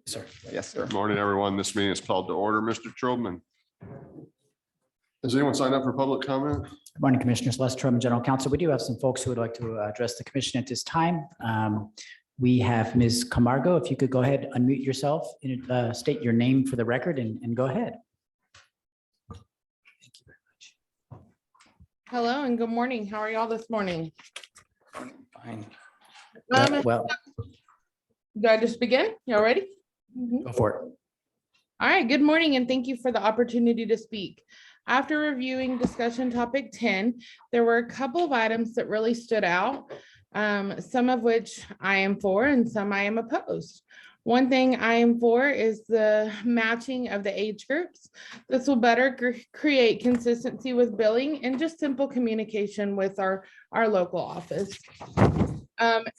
Sir. Yes, sir. Good morning, everyone. This meeting is called to order. Mr. Trobman. Has anyone signed up for public comment? Good morning, Commissioners. Les Truman, General Counsel. We do have some folks who would like to address the commission at this time. We have Ms. Camargo. If you could go ahead, unmute yourself and state your name for the record and go ahead. Thank you very much. Hello and good morning. How are y'all this morning? Fine. Well, do I just begin? Y'all ready? Go for it. All right, good morning and thank you for the opportunity to speak. After reviewing discussion topic 10, there were a couple of items that really stood out, some of which I am for and some I am opposed. One thing I am for is the matching of the age groups. This will better create consistency with billing and just simple communication with our local office.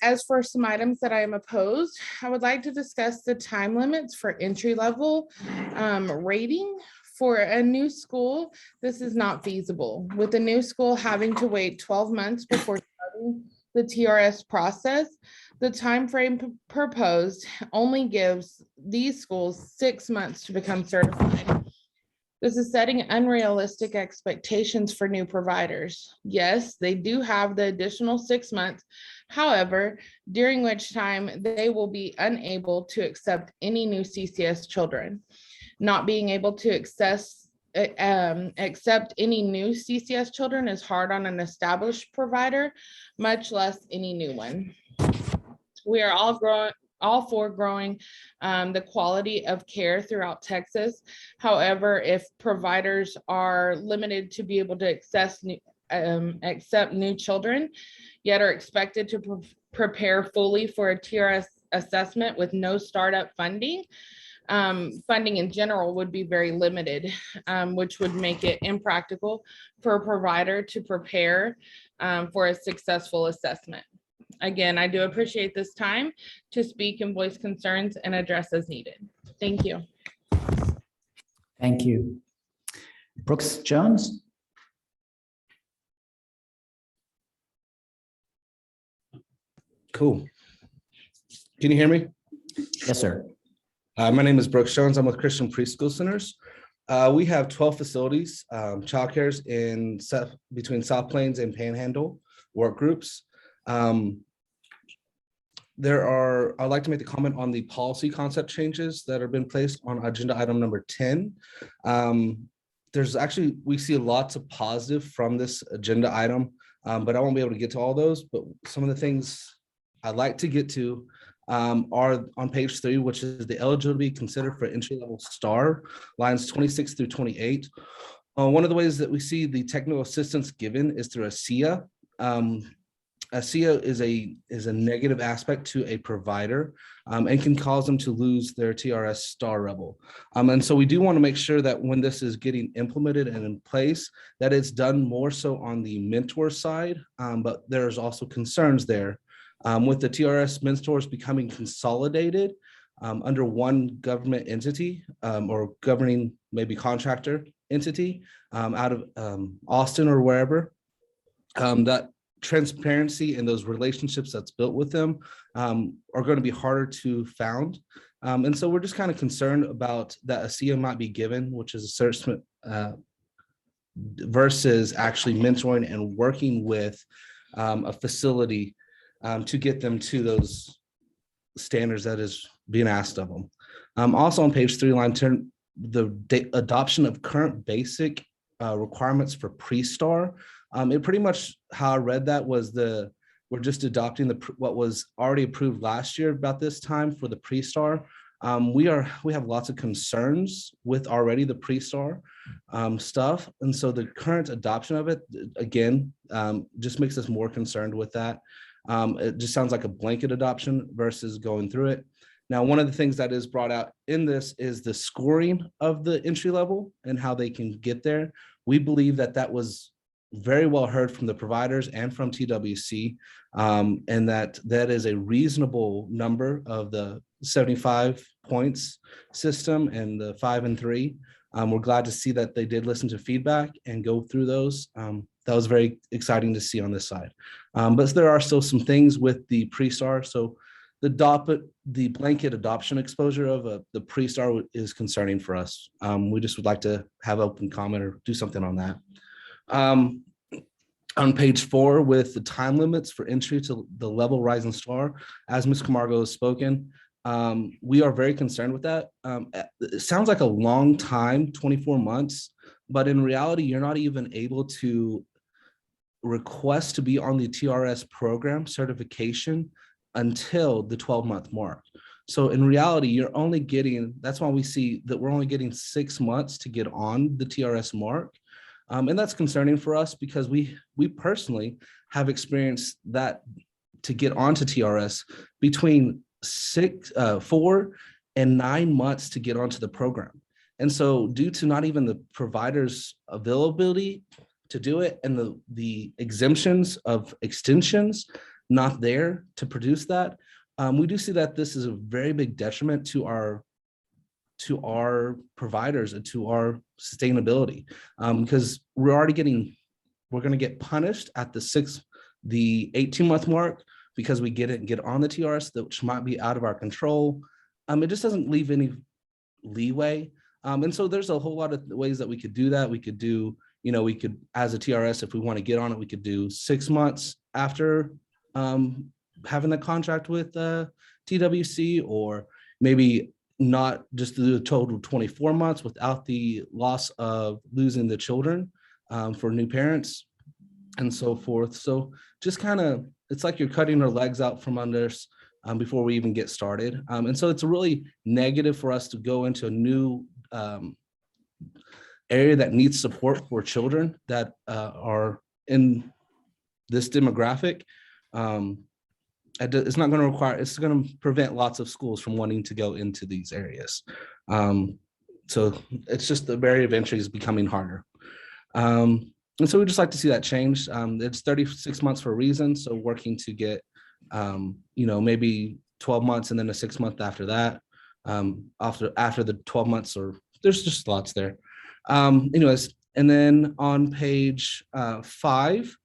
As for some items that I am opposed, I would like to discuss the time limits for entry level rating. For a new school, this is not feasible. With a new school having to wait 12 months before starting the TRS process, the time frame proposed only gives these schools 6 months to become certified. This is setting unrealistic expectations for new providers. Yes, they do have the additional 6 months. However, during which time they will be unable to accept any new CCS children. Not being able to accept any new CCS children is hard on an established provider, much less any new one. We are all for growing the quality of care throughout Texas. However, if providers are limited to be able to accept new children, yet are expected to prepare fully for a TRS assessment with no startup funding, funding in general would be very limited, which would make it impractical for a provider to prepare for a successful assessment. Again, I do appreciate this time to speak and voice concerns and address as needed. Thank you. Thank you. Brooks Jones. Cool. Can you hear me? Yes, sir. My name is Brooks Jones. I'm with Christian Preschool Centers. We have 12 facilities, childcares in between South Plains and Panhandle work groups. I'd like to make the comment on the policy concept changes that have been placed on agenda item number 10. We see lots of positive from this agenda item, but I won't be able to get to all those. But some of the things I'd like to get to are on page 3, which is the eligibility considered for entry-level star, lines 26 through 28. One of the ways that we see the technical assistance given is through a SIA. A SIA is a negative aspect to a provider and can cause them to lose their TRS star level. And so we do want to make sure that when this is getting implemented and in place, that it's done more so on the mentor side, but there's also concerns there. With the TRS mentors becoming consolidated under one government entity or governing maybe contractor entity out of Austin or wherever, that transparency and those relationships that's built with them are going to be harder to found. And so we're just kind of concerned about that a SIA might be given, which is assessment versus actually mentoring and working with a facility to get them to those standards that is being asked of them. Also on page 3, line 10, the adoption of current basic requirements for pre-star. It pretty much how I read that was we're just adopting what was already approved last year about this time for the pre-star. We have lots of concerns with already the pre-star stuff. And so the current adoption of it, again, just makes us more concerned with that. It just sounds like a blanket adoption versus going through it. Now, one of the things that is brought out in this is the scoring of the entry level and how they can get there. We believe that was very well heard from the providers and from TWC, and that is a reasonable number of the 75 points system and the 5 and 3. We're glad to see that they did listen to feedback and go through those. That was very exciting to see on this side. But there are still some things with the pre-star. So the blanket adoption exposure of the pre-star is concerning for us. We just would like to have open comment or do something on that. On page 4, with the time limits for entry to the level Rising Star, as Ms. Camargo has spoken, we are very concerned with that. It sounds like a long time, 24 months, but in reality, you're not even able to request to be on the TRS program certification until the 12-month mark. So in reality, you're only getting, that's why we see that we're only getting 6 months to get on the TRS mark. And that's concerning for us because we personally have experienced that to get onto TRS between 4 and 9 months to get onto the program. And so due to not even the provider's availability to do it and the exemptions of extensions not there to produce that, we do see that this is a very big detriment to our providers and to our sustainability, because we're going to get punished at the 18-month mark because we get on the TRS, which might be out of our control. It just doesn't leave any leeway. And so there's a whole lot of ways that we could do that. We could do, we could, as a TRS, if we want to get on it, we could do 6 months after having the contract with TWC, or maybe not just do a total 24 months without the loss of losing the children for new parents and so forth. So just kind of, it's like you're cutting our legs out from under us before we even get started. And so it's really negative for us to go into a new area that needs support for children that are in this demographic. It's not going to require, it's going to prevent lots of schools from wanting to go into these areas. So it's just the barrier of entry is becoming harder. And so we'd just like to see that change. It's 36 months for a reason. So working to get, maybe 12 months and then a 6 month after that, after the 12 months, or there's just lots there. Anyways, and then on page 5,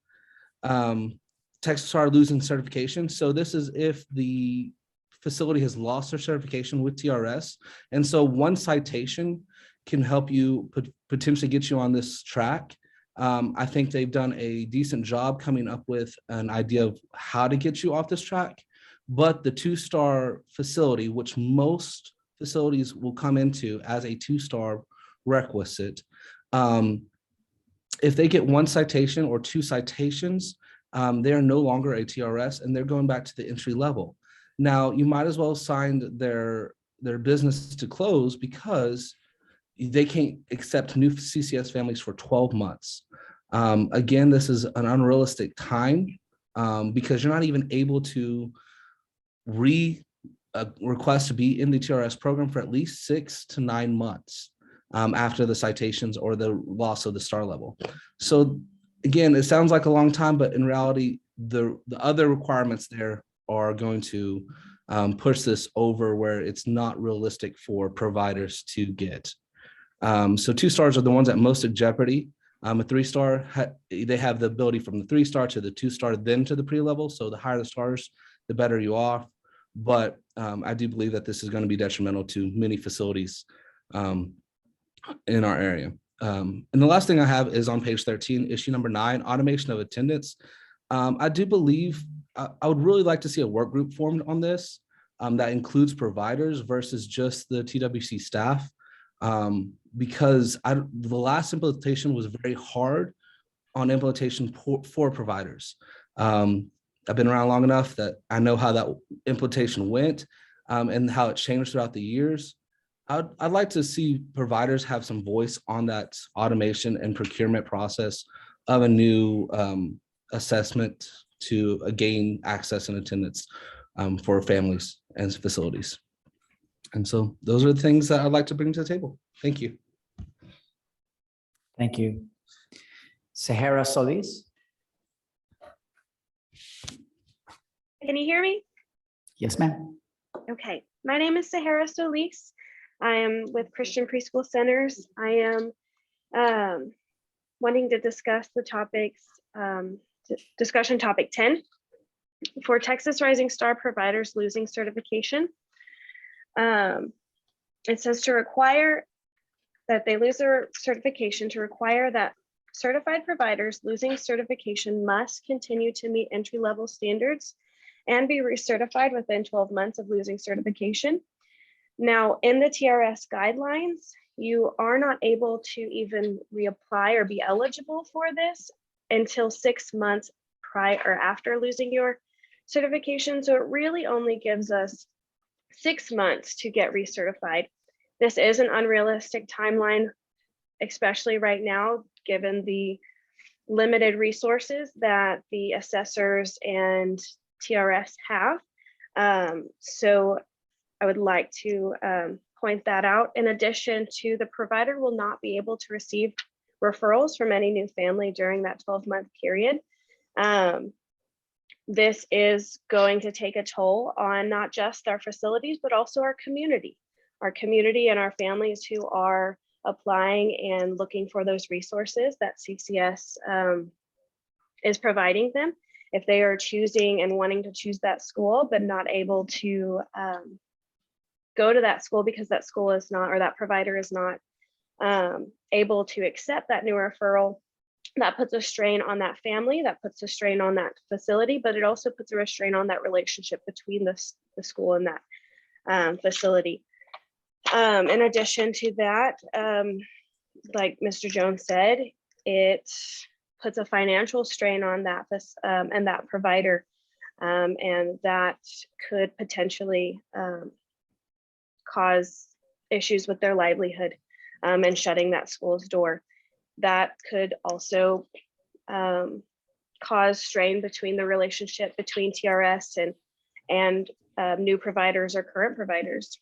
Texas are losing certification. So this is if the facility has lost their certification with TRS. And so one citation can help you potentially get you on this track. I think they've done a decent job coming up with an idea of how to get you off this track. But the 2-star facility, which most facilities will come into as a 2-star requisite, if they get 1 citation or 2 citations, they are no longer a TRS and they're going back to the entry level. Now, you might as well sign their business to close because they can't accept new CCS families for 12 months. Again, this is an unrealistic time because you're not even able to request to be in the TRS program for at least 6 to 9 months after the citations or the loss of the star level. So again, it sounds like a long time, but in reality, the other requirements there are going to push this over where it's not realistic for providers to get. So 2 stars are the ones at most at jeopardy. A 3-star, they have the ability from the 3-star to the 2-star, then to the pre-level. So the higher the stars, the better you are. But I do believe that this is going to be detrimental to many facilities in our area. And the last thing I have is on page 13, issue number 9, automation of attendance. I do believe I would really like to see a work group formed on this that includes providers versus just the TWC staff, because the last implementation was very hard on implementation for providers. I've been around long enough that I know how that implementation went and how it changed throughout the years. I'd like to see providers have some voice on that automation and procurement process of a new assessment to gain access and attendance for families and facilities. And so those are the things that I'd like to bring to the table. Thank you. Thank you. Sahara Solis. Can you hear me? Yes, ma'am. Okay, my name is Sahara Solis. I am with Christian Preschool Centers. I am wanting to discuss the topics, discussion topic 10. For Texas Rising Star providers losing certification, it says to require that they lose their certification, to require that certified providers losing certification must continue to meet entry-level standards and be recertified within 12 months of losing certification. Now, in the TRS guidelines, you are not able to even reapply or be eligible for this until 6 months prior or after losing your certification. So it really only gives us 6 months to get recertified. This is an unrealistic timeline, especially right now, given the limited resources that the assessors and TRS have. So I would like to point that out. In addition to, the provider will not be able to receive referrals from any new family during that 12-month period. This is going to take a toll on not just our facilities, but also our community and our families who are applying and looking for those resources that CCS is providing them. If they are choosing and wanting to choose that school, but not able to go to that school because that school is not, or that provider is not able to accept that new referral, that puts a strain on that family, that puts a strain on that facility, but it also puts a restraint on that relationship between the school and that facility. In addition to that, like Mr. Jones said, it puts a financial strain on that and that provider, and that could potentially cause issues with their livelihood and shutting that school's door. That could also cause strain between the relationship between TRS and new providers or current providers.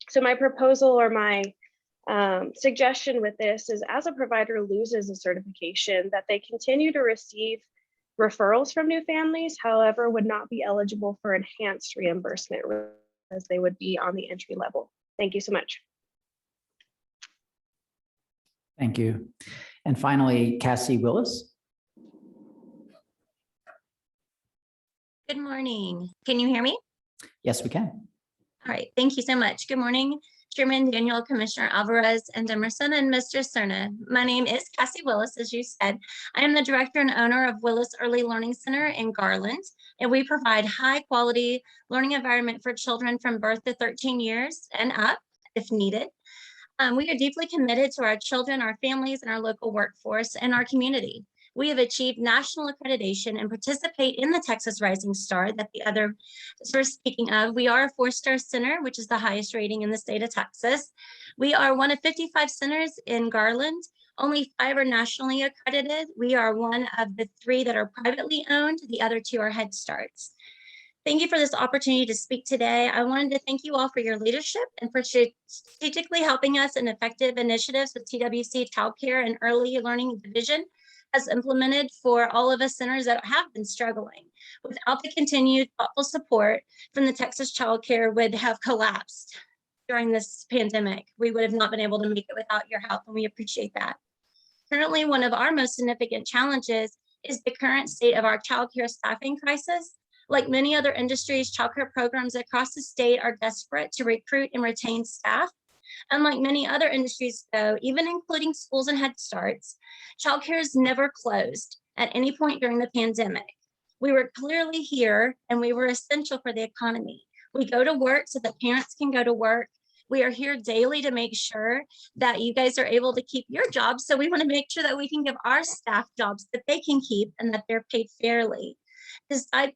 So my proposal or my suggestion with this is, as a provider loses a certification, that they continue to receive referrals from new families, however, would not be eligible for enhanced reimbursement as they would be on the entry level. Thank you so much. Thank you. And finally, Cassie Willis. Good morning. Can you hear me? Yes, we can. All right. Thank you so much. Good morning, Chairman Daniel, Commissioner Alvarez, and Demerson, and Mr. Cerna. My name is Cassie Willis, as you said. I am the director and owner of Willis Early Learning Center in Garland, and we provide high quality learning environment for children from birth to 13 years and up if needed. We are deeply committed to our children, our families, and our local workforce and our community. We have achieved national accreditation and participate in the Texas Rising Star that the others were speaking of. We are a 4-star center, which is the highest rating in the state of Texas. We are one of 55 centers in Garland. Only 5 are nationally accredited. We are one of the 3 that are privately owned. The other 2 are Head Starts. Thank you for this opportunity to speak today. I wanted to thank you all for your leadership and for strategically helping us in effective initiatives with TWC Child Care and Early Learning Division has implemented for all of us centers that have been struggling. Without the continued thoughtful support from the Texas Child Care would have collapsed during this pandemic. We would have not been able to make it without your help, and we appreciate that. Currently, one of our most significant challenges is the current state of our child care staffing crisis. Like many other industries, child care programs across the state are desperate to recruit and retain staff. Unlike many other industries, though, even including schools and Head Starts, child care is never closed at any point during the pandemic. We were clearly here and we were essential for the economy. We go to work so that parents can go to work. We are here daily to make sure that you guys are able to keep your jobs. So we want to make sure that we can give our staff jobs that they can keep and that they're paid fairly. Despite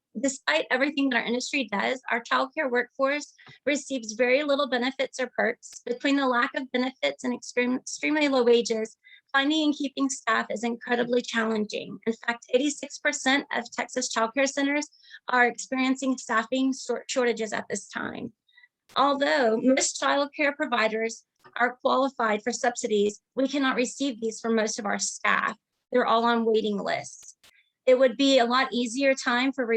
everything that our industry does, our childcare workforce receives very little benefits or perks. Between the lack of benefits and extremely low wages, finding and keeping staff is incredibly challenging. In fact, 86% of Texas childcare centers are experiencing staffing shortages at this time. Although most childcare providers are qualified for subsidies, we cannot receive these for most of our staff. They're all on waiting lists. It would be a lot easier time for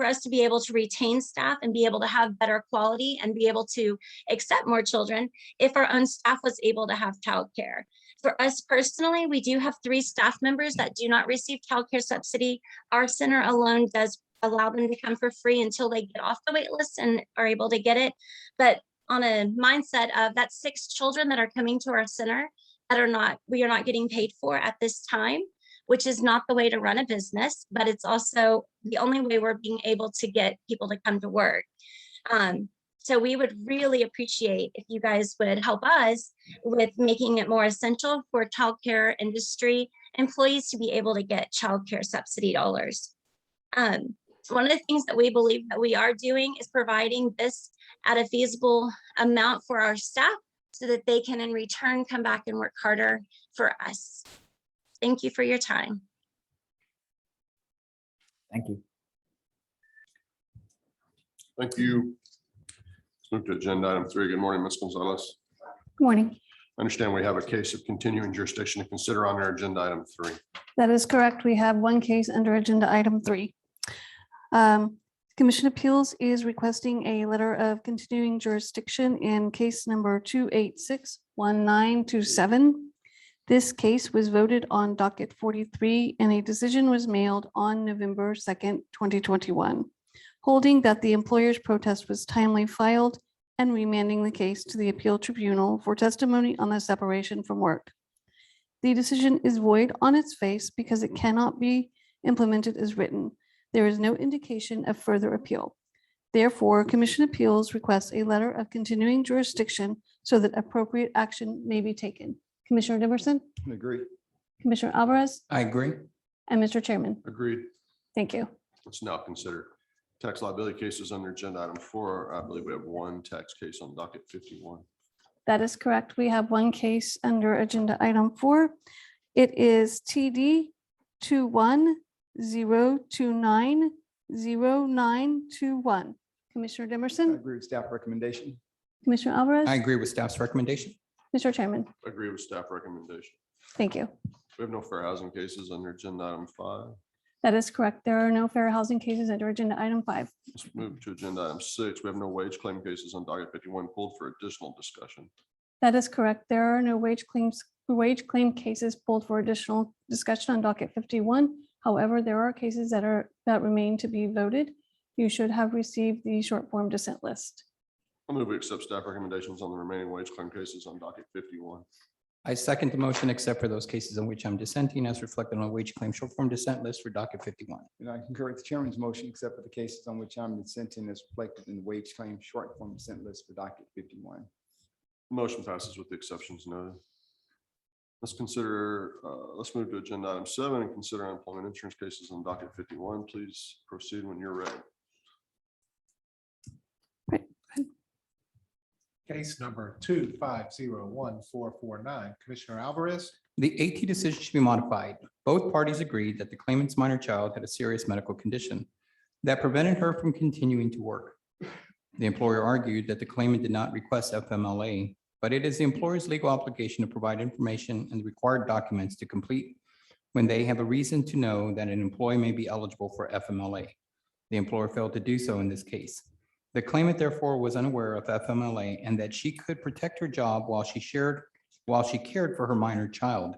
us to be able to retain staff and be able to have better quality and be able to accept more children if our own staff was able to have childcare. For us personally, we do have 3 staff members that do not receive childcare subsidy. Our center alone does allow them to come for free until they get off the wait list and are able to get it. But on a mindset of that's 6 children that are coming to our center that we are not getting paid for at this time, which is not the way to run a business, but it's also the only way we're being able to get people to come to work. So we would really appreciate if you guys would help us with making it more essential for childcare industry employees to be able to get childcare subsidy dollars. One of the things that we believe that we are doing is providing this at a feasible amount for our staff so that they can in return come back and work harder for us. Thank you for your time. Thank you. Thank you. Let's move to agenda item 3. Good morning, Ms. Gonzalez. Good morning. I understand we have a case of continuing jurisdiction to consider on our agenda item 3. That is correct. We have one case under agenda item 3. Commission Appeals is requesting a letter of continuing jurisdiction in case number 2861927. This case was voted on docket 43 and a decision was mailed on November 2nd, 2021, holding that the employer's protest was timely filed and remanding the case to the appeal tribunal for testimony on the separation from work. The decision is void on its face because it cannot be implemented as written. There is no indication of further appeal. Therefore, Commission Appeals requests a letter of continuing jurisdiction so that appropriate action may be taken. Commissioner Dimmerson, Agree. Commissioner Alvarez, I agree. and Mr. Chairman. Agreed. Thank you. Let's now consider tax liability cases under agenda item 4. I believe we have one tax case on docket 51. That is correct. We have one case under agenda item 4. It is TD 21-029-0921. Commissioner I Dimmerson, agree with staff recommendation. Commissioner Alvarez, I agree with staff's recommendation. Mr. Chairman. Agree with staff recommendation. Thank you. We have no fair housing cases under agenda item 5. That is correct. There are no fair housing cases under agenda item 5. Let's move to agenda item 6. We have no wage claim cases on docket 51 pulled for additional discussion. That is correct. There are no wage claim cases pulled for additional discussion on docket 51. However, there are cases that remain to be voted. You should have received the short form dissent list. I'll move we accept staff recommendations on the remaining wage claim cases on docket 51. I second the motion, except for those cases in which I'm dissenting as reflected on the wage claim short form dissent list for docket 51. And I concur with the chairman's motion, except for the cases on which I'm dissenting as reflected in the wage claim short form dissent list for docket 51. Motion passes with the exceptions noted. Let's move to agenda item 7 and consider unemployment insurance cases on docket 51. Please proceed when you're ready. Case number 2501449, Commissioner Alvarez. The AT decision should be modified. Both parties agreed that the claimant's minor child had a serious medical condition that prevented her from continuing to work. The employer argued that the claimant did not request FMLA, but it is the employer's legal obligation to provide information and the required documents to complete when they have a reason to know that an employee may be eligible for FMLA. The employer failed to do so in this case. The claimant therefore was unaware of FMLA and that she could protect her job while she cared for her minor child.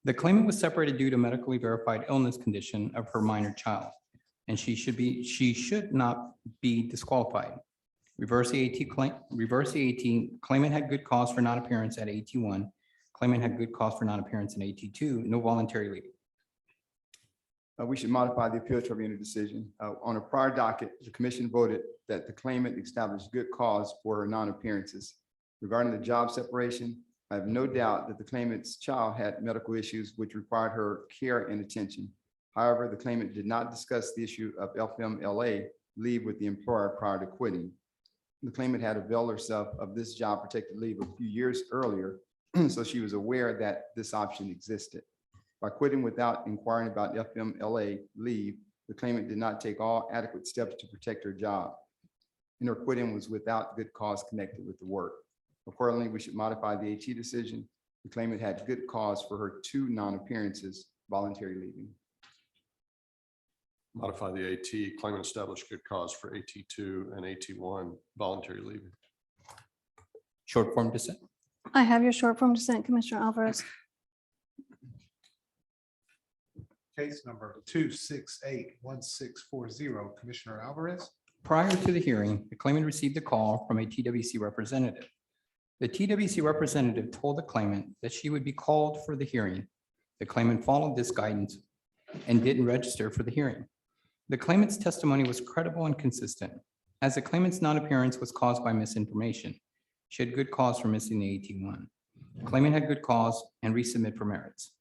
The claimant was separated due to medically verified illness condition of her minor child, and she should not be disqualified. Reverse the AT claimant had good cause for non-appearance at AT1. Claimant had good cause for non-appearance in AT2, no voluntary leave. We should modify the appeal tribunal decision. On a prior docket, the commission voted that the claimant established good cause for her non-appearances. Regarding the job separation, I have no doubt that the claimant's child had medical issues which required her care and attention. However, the claimant did not discuss the issue of FMLA leave with the employer prior to quitting. The claimant had availed herself of this job protected leave a few years earlier, so she was aware that this option existed. By quitting without inquiring about FMLA leave, the claimant did not take all adequate steps to protect her job, and her quitting was without good cause connected with the work. Accordingly, we should modify the AT decision. The claimant had good cause for her 2 non-appearances, voluntary leaving. Modify the AT, claimant established good cause for AT2 and AT1 voluntary leaving. Short form dissent. I have your short form dissent, Commissioner Alvarez. Case number 2681640, Commissioner Alvarez. Prior to the hearing, the claimant received a call from a TWC representative. The TWC representative told the claimant that she would be called for the hearing. The claimant followed this guidance and didn't register for the hearing. The claimant's testimony was credible and consistent. As the claimant's non-appearance was caused by misinformation, she had good cause for missing the AT1. The claimant had good cause and resubmit for merits.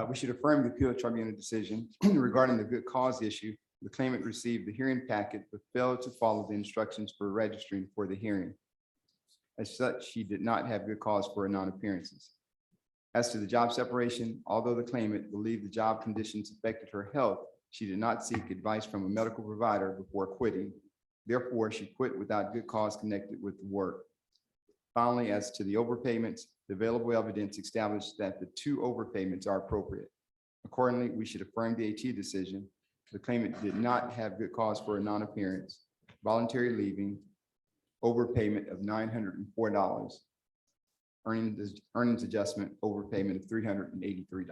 We should affirm the appeal tribunal decision regarding the good cause issue. The claimant received the hearing packet but failed to follow the instructions for registering for the hearing. As such, she did not have good cause for her non-appearances. As to the job separation, although the claimant believed the job conditions affected her health, she did not seek advice from a medical provider before quitting. Therefore, she quit without good cause connected with the work. Finally, as to the overpayments, the available evidence established that the two overpayments are appropriate. Accordingly, we should affirm the AT decision. The claimant did not have good cause for a non-appearance, voluntary leaving, overpayment of $904, earnings adjustment overpayment of $383.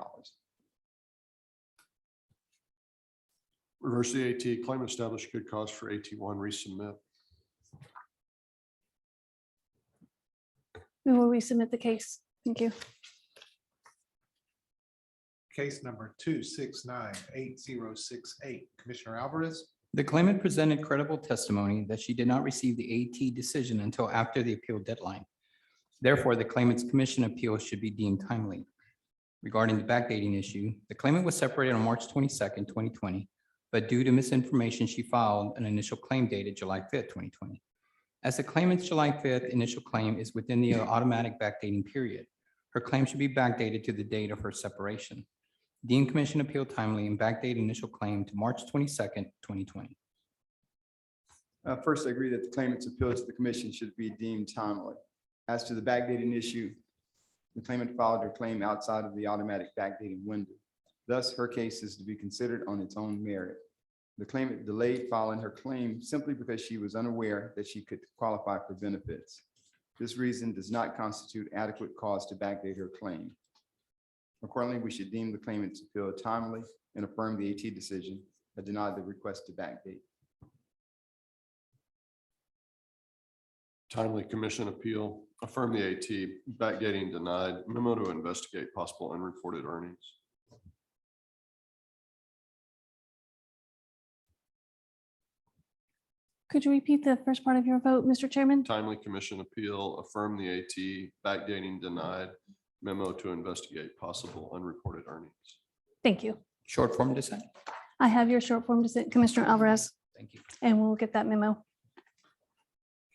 Reverse the AT, claimant established good cause for AT1, resubmit. We will resubmit the case. Thank you. Case number 2698068, Commissioner Alvarez. The claimant presented credible testimony that she did not receive the AT decision until after the appeal deadline. Therefore, the claimant's commission appeal should be deemed timely. Regarding the backdating issue, the claimant was separated on March 22nd, 2020, but due to misinformation, she filed an initial claim dated July 5th, 2020. As the claimant's July 5th initial claim is within the automatic backdating period, her claim should be backdated to the date of her separation. Deem commission appeal timely and backdate initial claim to March 22nd, 2020. First, I agree that the claimant's appeal to the commission should be deemed timely. As to the backdating issue, the claimant filed her claim outside of the automatic backdating window. Thus, her case is to be considered on its own merit. The claimant delayed filing her claim simply because she was unaware that she could qualify for benefits. This reason does not constitute adequate cause to backdate her claim. Accordingly, we should deem the claimant's appeal timely and affirm the AT decision that denied the request to backdate. Timely commission appeal, affirm the AT, backdating denied, memo to investigate possible unreported earnings. Could you repeat the first part of your vote, Mr. Chairman? Timely commission appeal, affirm the AT, backdating denied, memo to investigate possible unreported earnings. Thank you. Short form dissent. I have your short form dissent, Commissioner Alvarez, Thank you. and we'll get that memo.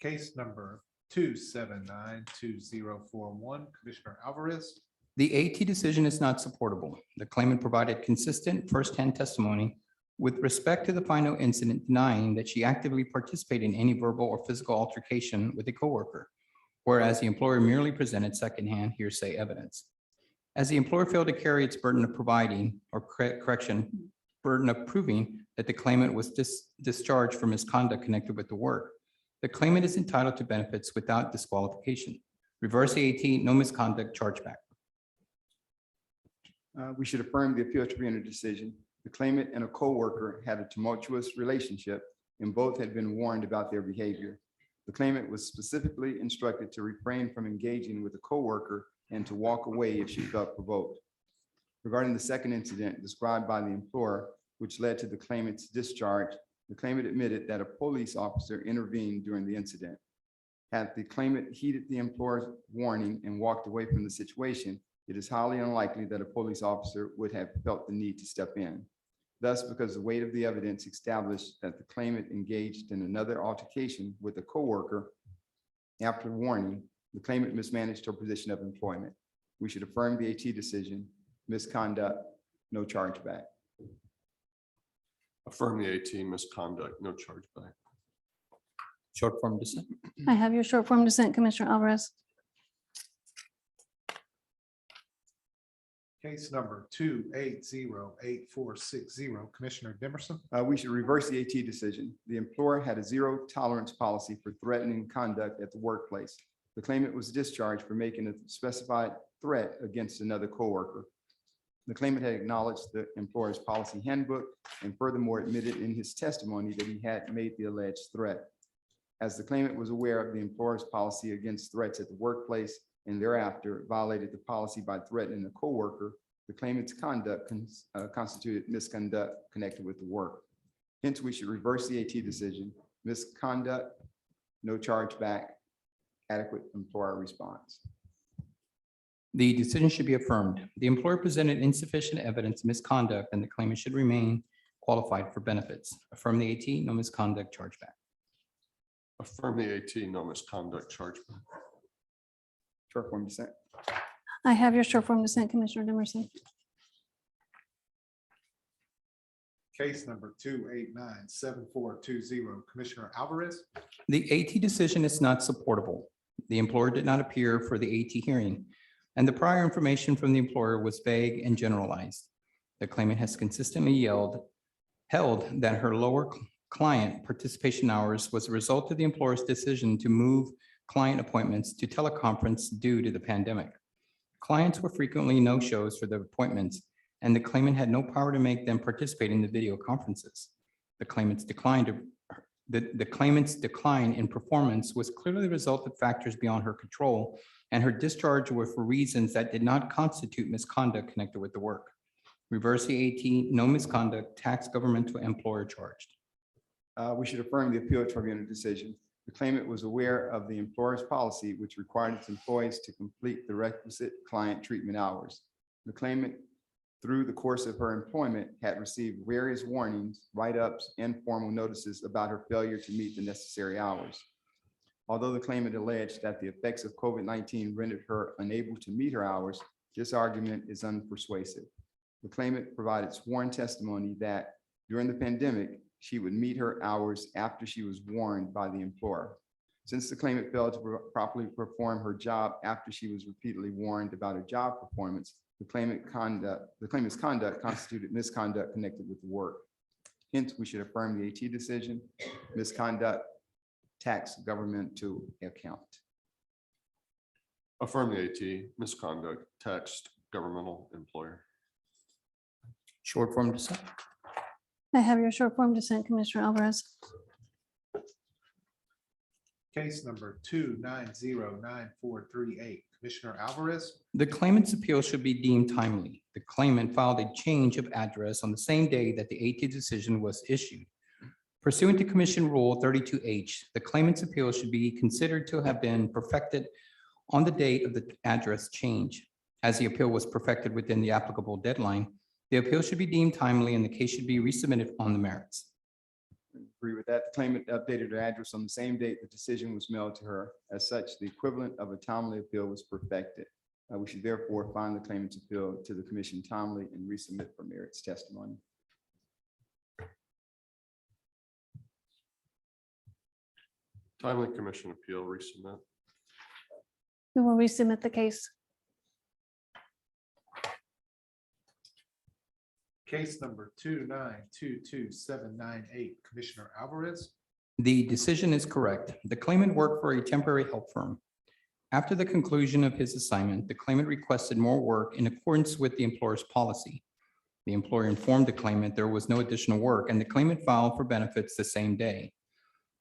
Case number 2792041, Commissioner Alvarez. The AT decision is not supportable. The claimant provided consistent firsthand testimony with respect to the final incident, denying that she actively participated in any verbal or physical altercation with a coworker, whereas the employer merely presented secondhand hearsay evidence. As the employer failed to carry its burden of providing, or burden of proving that the claimant was discharged for misconduct connected with the work, the claimant is entitled to benefits without disqualification. Reverse the AT, no misconduct, chargeback. We should affirm the appeal tribunal decision. The claimant and a coworker had a tumultuous relationship and both had been warned about their behavior. The claimant was specifically instructed to refrain from engaging with a coworker and to walk away if she felt provoked. Regarding the second incident described by the employer, which led to the claimant's discharge, the claimant admitted that a police officer intervened during the incident. Had the claimant heeded the employer's warning and walked away from the situation, it is highly unlikely that a police officer would have felt the need to step in. Thus, because the weight of the evidence established that the claimant engaged in another altercation with a coworker after warning, the claimant mismanaged her position of employment. We should affirm the AT decision, misconduct, no chargeback. Affirm the AT, misconduct, no chargeback. Short form dissent. I have your short form dissent, Commissioner Alvarez. Case number 2808460, Commissioner Dimerson. We should reverse the AT decision. The employer had a zero tolerance policy for threatening conduct at the workplace. The claimant was discharged for making a specified threat against another coworker. The claimant had acknowledged the employer's policy handbook and furthermore admitted in his testimony that he had made the alleged threat. As the claimant was aware of the employer's policy against threats at the workplace and thereafter violated the policy by threatening a coworker, the claimant's conduct constituted misconduct connected with the work. Hence, we should reverse the AT decision. Misconduct, no chargeback, adequate employer response. The decision should be affirmed. The employer presented insufficient evidence of misconduct and the claimant should remain qualified for benefits. Affirm the AT, no misconduct chargeback. Affirm the AT, no misconduct chargeback. Short form dissent. I have your short form dissent, Commissioner Dimerson. Case number 2897420, Commissioner Alvarez. The AT decision is not supportable. The employer did not appear for the AT hearing, and the prior information from the employer was vague and generalized. The claimant has consistently held that her lower client participation hours was a result of the employer's decision to move client appointments to teleconference due to the pandemic. Clients were frequently no-shows for their appointments, and the claimant had no power to make them participate in the video conferences. The claimant's decline in performance was clearly the result of factors beyond her control, and her discharge were for reasons that did not constitute misconduct connected with the work. Reverse the AT, no misconduct, tax governmental employer charged. We should affirm the appeal tribunal decision. The claimant was aware of the employer's policy, which required its employees to complete the requisite client treatment hours. The claimant, through the course of her employment, had received various warnings, write-ups, and formal notices about her failure to meet the necessary hours. Although the claimant alleged that the effects of COVID-19 rendered her unable to meet her hours, this argument is unpersuasive. The claimant provided sworn testimony that during the pandemic, she would meet her hours after she was warned by the employer. Since the claimant failed to properly perform her job after she was repeatedly warned about her job performance, the claimant's conduct constituted misconduct connected with the work. Hence, we should affirm the AT decision. Misconduct, tax government to account. Affirm the AT, misconduct, taxed governmental employer. Short form dissent. I have your short form dissent, Commissioner Alvarez. Case number 2909438, Commissioner Alvarez. The claimant's appeal should be deemed timely. The claimant filed a change of address on the same day that the AT decision was issued. Pursuant to Commission Rule 32H, the claimant's appeal should be considered to have been perfected on the date of the address change. As the appeal was perfected within the applicable deadline, the appeal should be deemed timely and the case should be resubmitted on the merits. Agree with that. The claimant updated her address on the same date the decision was mailed to her. As such, the equivalent of a timely appeal was perfected. We should therefore find the claimant's appeal to the commission timely and resubmit for merits testimony. Timely commission appeal, resubmit. We will resubmit the case. Case number 2922798, Commissioner Alvarez. The decision is correct. The claimant worked for a temporary help firm. After the conclusion of his assignment, the claimant requested more work in accordance with the employer's policy. The employer informed the claimant there was no additional work and the claimant filed for benefits the same day.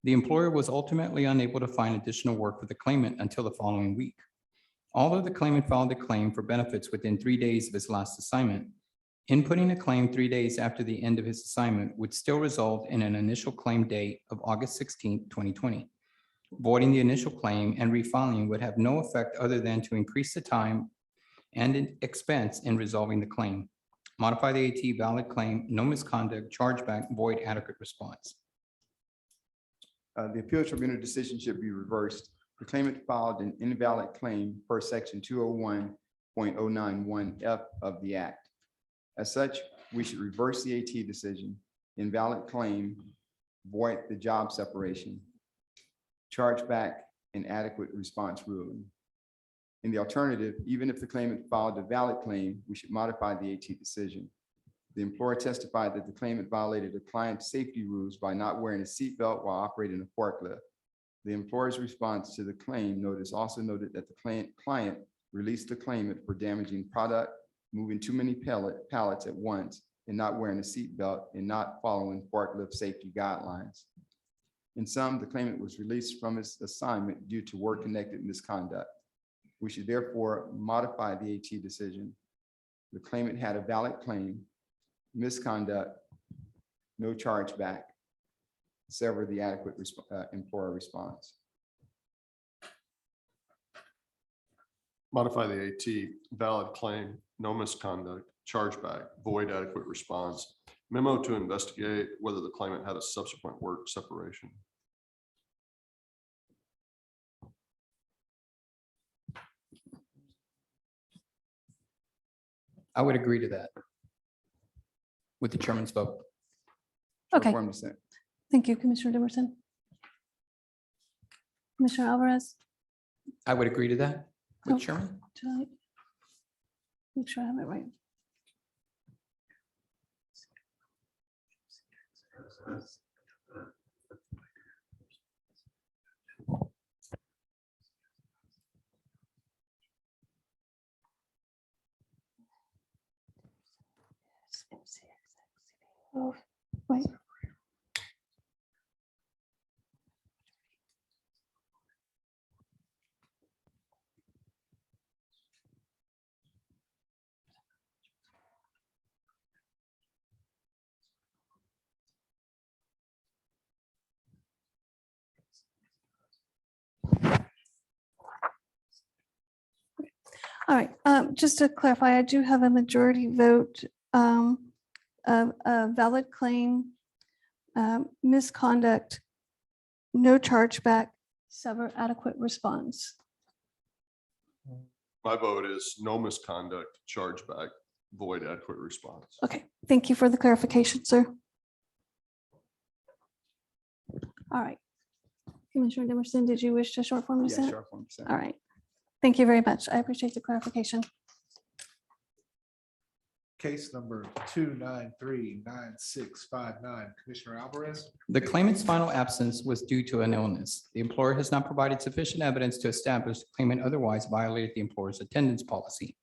The employer was ultimately unable to find additional work for the claimant until the following week. Although the claimant filed a claim for benefits within 3 days of his last assignment, inputting a claim 3 days after the end of his assignment would still result in an initial claim date of August 16, 2020. Voiding the initial claim and refiling would have no effect other than to increase the time and expense in resolving the claim. Modify the AT, valid claim, no misconduct, chargeback, void, adequate response. The appeal tribunal decision should be reversed. The claimant filed an invalid claim per section 201.091F of the Act. As such, we should reverse the AT decision, invalid claim, void the job separation, chargeback, and adequate response ruling. In the alternative, even if the claimant filed a valid claim, we should modify the AT decision. The employer testified that the claimant violated the client's safety rules by not wearing a seatbelt while operating a forklift. The employer's response to the claim notice also noted that the client released the claimant for damaging product, moving too many pallets at once, and not wearing a seatbelt and not following forklift safety guidelines. In sum, the claimant was released from his assignment due to work-connected misconduct. We should therefore modify the AT decision. The claimant had a valid claim, misconduct, no chargeback, sever the adequate employer response. Modify the AT, valid claim, no misconduct, chargeback, void adequate response, memo to investigate whether the claimant had a subsequent work separation. I would agree to that with the chairman's vote. Okay. Short form dissent. Thank you, Commissioner Dimerson. Commissioner Alvarez, I would agree to that with Oh. chairman. did I make sure I have it right? Oh, wait. All right, just to clarify, I do have a majority vote of a valid claim, misconduct, no chargeback, sever adequate response. My vote is no misconduct, chargeback, void adequate response. Okay, thank you for the clarification, sir. All right. Commissioner Dimerson, did you wish to short form Yeah, dissent? short form dissent. All right. Thank you very much. I appreciate the clarification. Case number 2939659, Commissioner Alvarez. The claimant's final absence was due to an illness. The employer has not provided sufficient evidence to establish the claimant otherwise violated the employer's attendance policy.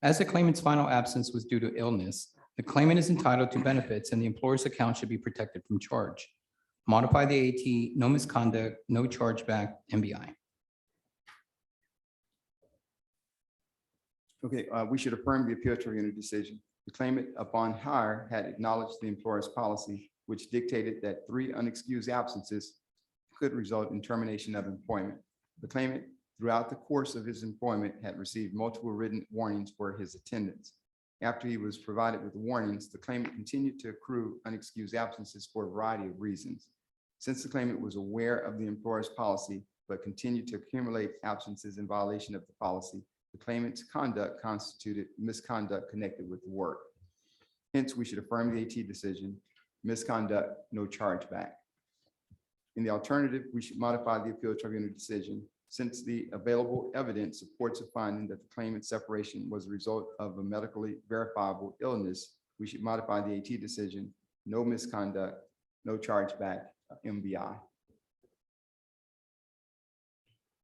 As the claimant's final absence was due to illness, the claimant is entitled to benefits and the employer's account should be protected from charge. Modify the AT, no misconduct, no chargeback, MBI. Okay, we should affirm the appeal tribunal decision. The claimant upon hire had acknowledged the employer's policy, which dictated that 3 unexcused absences could result in termination of employment. The claimant, throughout the course of his employment, had received multiple written warnings for his attendance. After he was provided with warnings, the claimant continued to accrue unexcused absences for a variety of reasons. Since the claimant was aware of the employer's policy, but continued to accumulate absences in violation of the policy, the claimant's conduct constituted misconduct connected with the work. Hence, we should affirm the AT decision, misconduct, no chargeback. In the alternative, we should modify the appeal tribunal decision. Since the available evidence supports a finding that the claimant's separation was a result of a medically verifiable illness, we should modify the AT decision, no misconduct, no chargeback, MBI.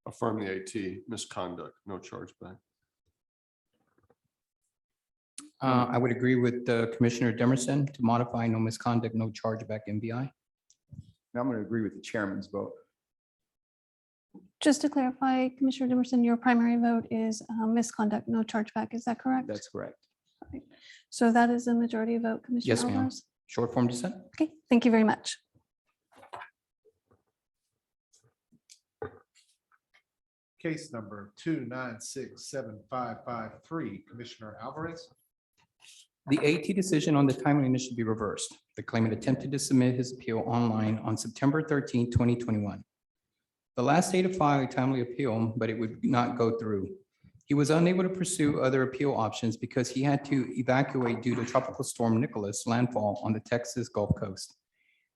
Affirm the AT, misconduct, no chargeback. I would agree with Commissioner Dimerson to modify no misconduct, no chargeback, MBI. Now I'm going to agree with the chairman's vote. Just to clarify, Commissioner Dimerson, your primary vote is misconduct, no chargeback. Is that correct? That's correct. All right. So that is a majority vote, Commissioner Yes, ma'am. Alvarez. Short form dissent. Okay, thank you very much. Case number 2967553, Commissioner Alvarez. The AT decision on the timeliness should be reversed. The claimant attempted to submit his appeal online on September 13, 2021. The last day to file a timely appeal, but it would not go through. He was unable to pursue other appeal options because he had to evacuate due to Tropical Storm Nicholas landfall on the Texas Gulf Coast.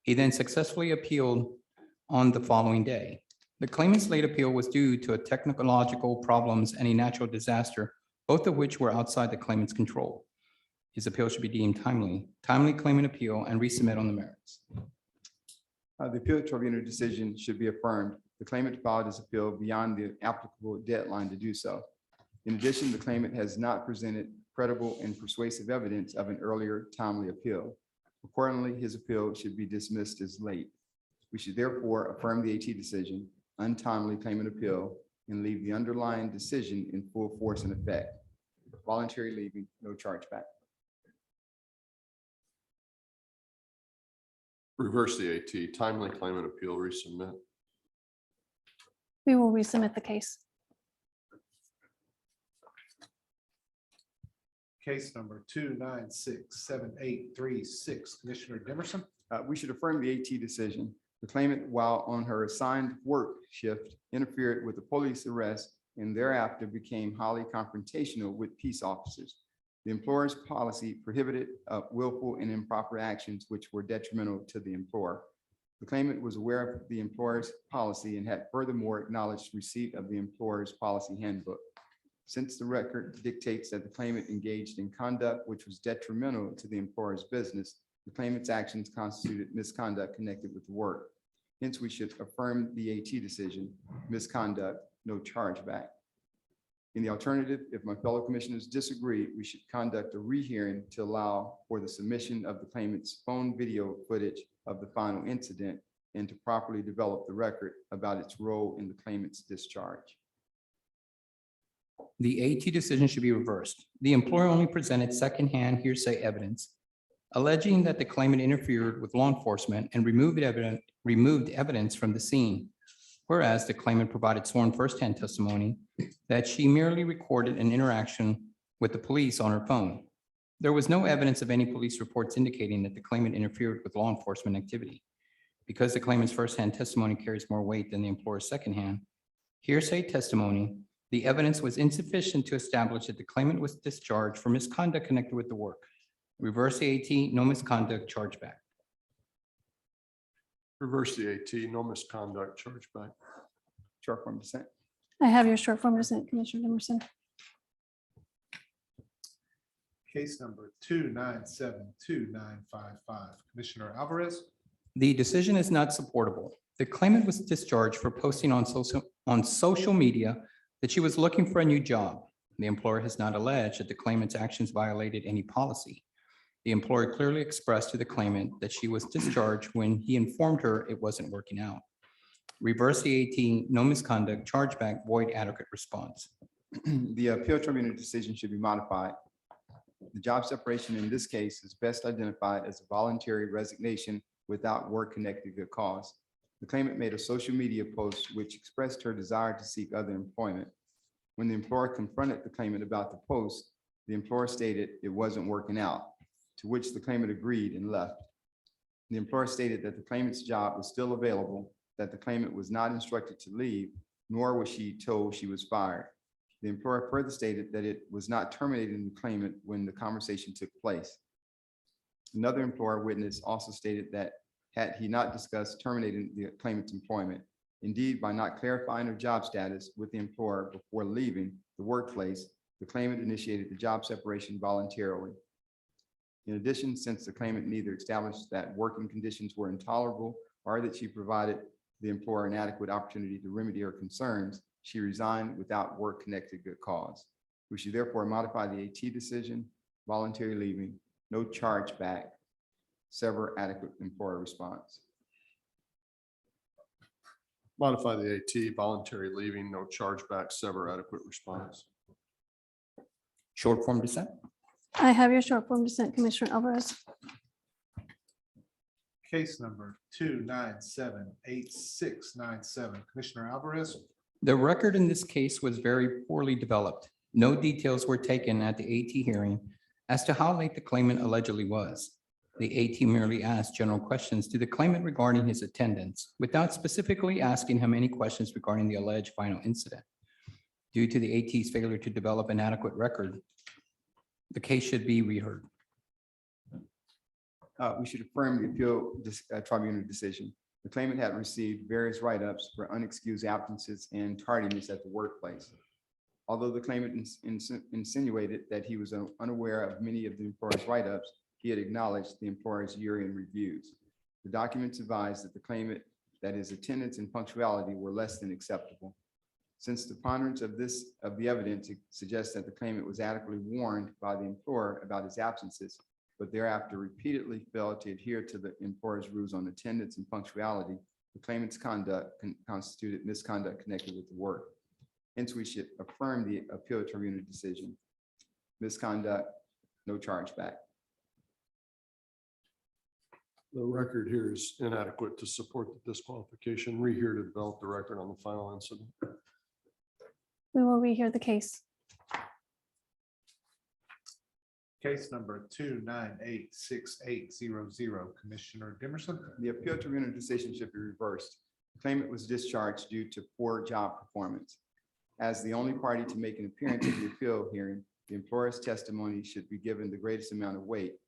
He then successfully appealed on the following day. The claimant's late appeal was due to technological problems and a natural disaster, both of which were outside the claimant's control. His appeal should be deemed timely. Timely claimant appeal and resubmit on the merits. The appeal tribunal decision should be affirmed. The claimant filed his appeal beyond the applicable deadline to do so. In addition, the claimant has not presented credible and persuasive evidence of an earlier timely appeal. Accordingly, his appeal should be dismissed as late. We should therefore affirm the AT decision, untimely claimant appeal, and leave the underlying decision in full force and effect. Voluntary leaving, no chargeback. Reverse the AT, timely claimant appeal, resubmit. We will resubmit the case. Case number 2967836, Commissioner Dimerson. We should affirm the AT decision. The claimant, while on her assigned work shift, interfered with the police arrest and thereafter became highly confrontational with peace officers. The employer's policy prohibited willful and improper actions which were detrimental to the employer. The claimant was aware of the employer's policy and had furthermore acknowledged receipt of the employer's policy handbook. Since the record dictates that the claimant engaged in conduct which was detrimental to the employer's business, the claimant's actions constituted misconduct connected with the work. Hence, we should affirm the AT decision, misconduct, no chargeback. In the alternative, if my fellow commissioners disagree, we should conduct a rehearing to allow for the submission of the claimant's phone video footage of the final incident and to properly develop the record about its role in the claimant's discharge. The AT decision should be reversed. The employer only presented secondhand hearsay evidence alleging that the claimant interfered with law enforcement and removed evidence from the scene, whereas the claimant provided sworn firsthand testimony that she merely recorded an interaction with the police on her phone. There was no evidence of any police reports indicating that the claimant interfered with law enforcement activity. Because the claimant's firsthand testimony carries more weight than the employer's secondhand hearsay testimony, the evidence was insufficient to establish that the claimant was discharged for misconduct connected with the work. Reverse the AT, no misconduct, chargeback. Reverse the AT, no misconduct, chargeback. Short form dissent. I have your short form dissent, Commissioner Dimerson. Case number 2972955, Commissioner Alvarez. The decision is not supportable. The claimant was discharged for posting on social media that she was looking for a new job. The employer has not alleged that the claimant's actions violated any policy. The employer clearly expressed to the claimant that she was discharged when he informed her it wasn't working out. Reverse the AT, no misconduct, chargeback, void adequate response. The appeal tribunal decision should be modified. The job separation in this case is best identified as a voluntary resignation without work-connected good cause. The claimant made a social media post which expressed her desire to seek other employment. When the employer confronted the claimant about the post, the employer stated it wasn't working out, to which the claimant agreed and left. The employer stated that the claimant's job was still available, that the claimant was not instructed to leave, nor was she told she was fired. The employer further stated that it was not terminating the claimant when the conversation took place. Another employer witness also stated that had he not discussed terminating the claimant's employment, indeed, by not clarifying her job status with the employer before leaving the workplace, the claimant initiated the job separation voluntarily. In addition, since the claimant neither established that working conditions were intolerable or that she provided the employer an adequate opportunity to remedy her concerns, she resigned without work-connected good cause. We should therefore modify the AT decision, voluntary leaving, no chargeback, sever adequate employer response. Modify the AT, voluntary leaving, no chargeback, sever adequate response. Short form dissent. I have your short form dissent, Commissioner Alvarez. Case number 2978697, Commissioner Alvarez. The record in this case was very poorly developed. No details were taken at the AT hearing as to how late the claimant allegedly was. The AT merely asked general questions to the claimant regarding his attendance without specifically asking him any questions regarding the alleged final incident. Due to the AT's failure to develop an adequate record, the case should be reheard. We should affirm the appeal tribunal decision. The claimant had received various write-ups for unexcused absences and tardiness at the workplace. Although the claimant insinuated that he was unaware of many of the employer's write-ups, he had acknowledged the employer's year-end reviews. The documents advised that the claimant that his attendance and punctuality were less than acceptable. Since the preponderance of the evidence suggests that the claimant was adequately warned by the employer about his absences, but thereafter repeatedly failed to adhere to the employer's rules on attendance and punctuality, the claimant's conduct constituted misconduct connected with the work. Hence, we should affirm the appeal tribunal decision. Misconduct, no chargeback. The record here is inadequate to support the disqualification. We're here to develop the record on the final incident. We will rehear the case. Case number 2986800, Commissioner Dimerson. The appeal tribunal decision should be reversed. The claimant was discharged due to poor job performance. As the only party to make an appearance at the appeal hearing, the employer's testimony should be given the greatest amount of weight.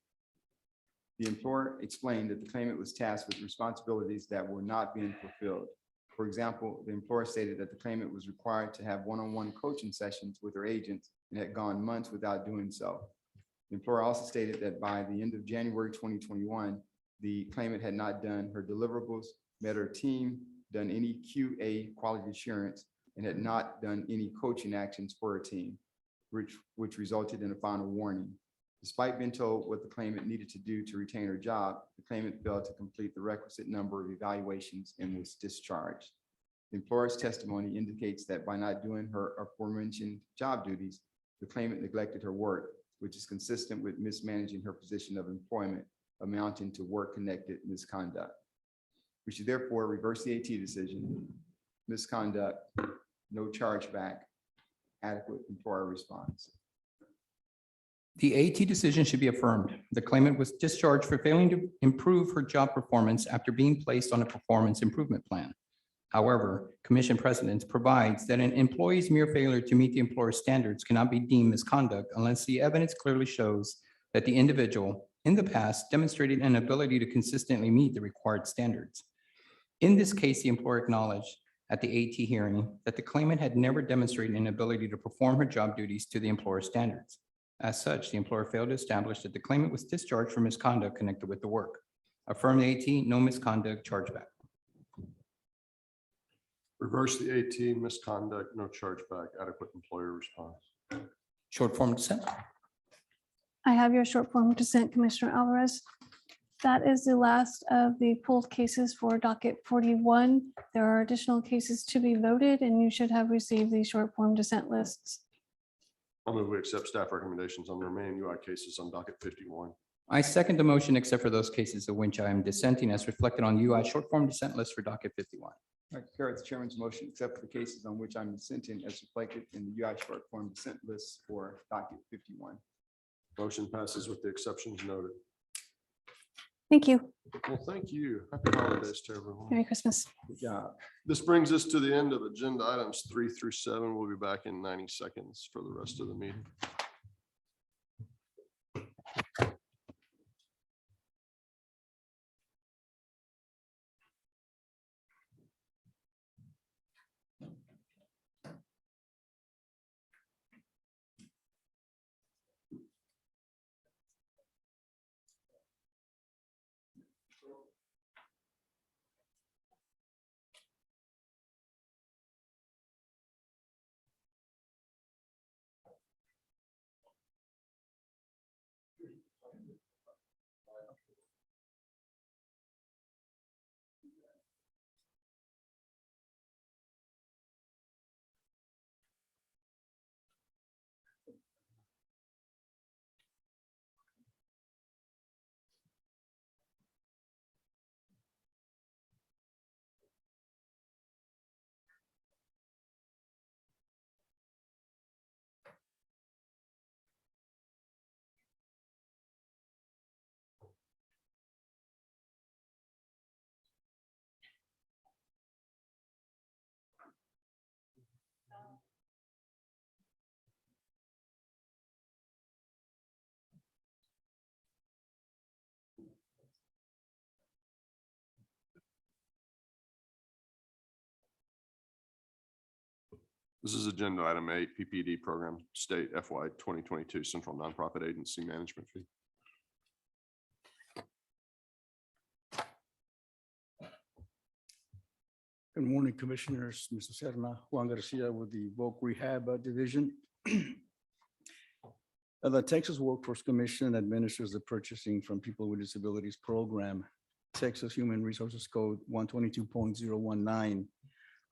The employer explained that the claimant was tasked with responsibilities that were not being fulfilled. For example, the employer stated that the claimant was required to have one-on-one coaching sessions with her agents and had gone months without doing so. The employer also stated that by the end of January 2021, the claimant had not done her deliverables, met her team, done any QA quality assurance, and had not done any coaching actions for her team, which resulted in a final warning. Despite being told what the claimant needed to do to retain her job, the claimant failed to complete the requisite number of evaluations and was discharged. The employer's testimony indicates that by not doing her aforementioned job duties, the claimant neglected her work, which is consistent with mismanaging her position of employment, amounting to work-connected misconduct. We should therefore reverse the AT decision. Misconduct, no chargeback, adequate employer response. The AT decision should be affirmed. The claimant was discharged for failing to improve her job performance after being placed on a performance improvement plan. However, commission precedent provides that an employee's mere failure to meet the employer's standards cannot be deemed misconduct unless the evidence clearly shows that the individual in the past demonstrated an ability to consistently meet the required standards. In this case, the employer acknowledged at the AT hearing that the claimant had never demonstrated an ability to perform her job duties to the employer's standards. As such, the employer failed to establish that the claimant was discharged for misconduct connected with the work. Affirm the AT, no misconduct, chargeback. Reverse the AT, misconduct, no chargeback, adequate employer response. Short form dissent. I have your short form dissent, Commissioner Alvarez. That is the last of the pulled cases for docket 41. There are additional cases to be voted, and you should have received the short form dissent lists. I'll move we accept staff recommendations on the remaining UI cases on docket 51. I second the motion except for those cases of which I am dissenting as reflected on UI short form dissent list for docket 51. I concur with the chairman's motion, except for the cases on which I'm dissenting as reflected in the UI short form dissent list for docket 51. Motion passes with the exceptions noted. Thank you. Well, thank you. Happy holidays to everyone. Merry Christmas. Good job. This brings us to the end of agenda items 3 through 7. We'll be back in 90 seconds for the rest of the meeting. This is agenda item 8, PPD program state FY 2022 Central Nonprofit Agency Management Fee. Good morning, Commissioners. Mr. Serna, Juan Garcia with the Voc Rehab Division. The Texas Workforce Commission administers the Purchasing from People with Disabilities Program. Texas Human Resources Code 122.019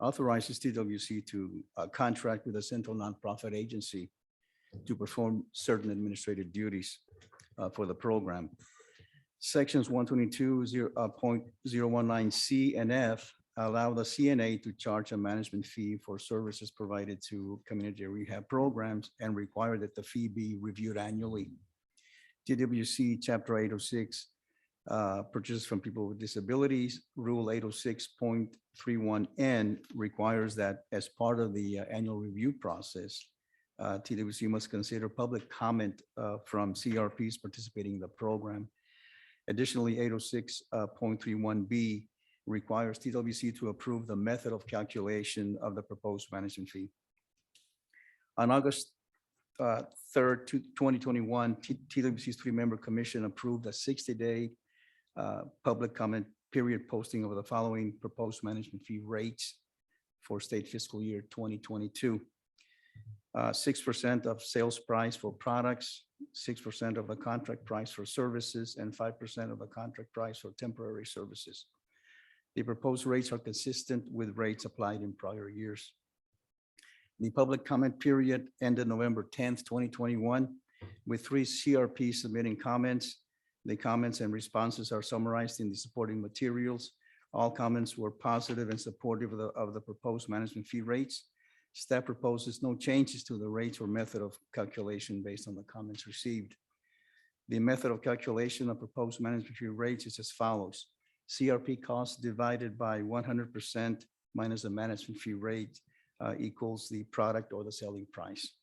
authorizes TWC to contract with a central nonprofit agency to perform certain administrative duties for the program. Sections 122.019C and F allow the CNA to charge a management fee for services provided to community rehab programs and require that the fee be reviewed annually. TWC Chapter 806, purchases from people with disabilities, Rule 806.31N requires that as part of the annual review process, TWC must consider public comment from CRPs participating in the program. Additionally, 806.31B requires TWC to approve the method of calculation of the proposed management fee. On August 3rd, 2021, TWC's three-member commission approved a 60-day public comment period posting of the following proposed management fee rates for state fiscal year 2022. 6% of sales price for products, 6% of the contract price for services, and 5% of the contract price for temporary services. The proposed rates are consistent with rates applied in prior years. The public comment period ended November 10th, 2021, with 3 CRPs submitting comments. The comments and responses are summarized in the supporting materials. All comments were positive and supportive of the proposed management fee rates. Staff proposes no changes to the rates or method of calculation based on the comments received. The method of calculation of proposed management fee rates is as follows. CRP costs divided by 100% minus the management fee rate equals the product or the selling price.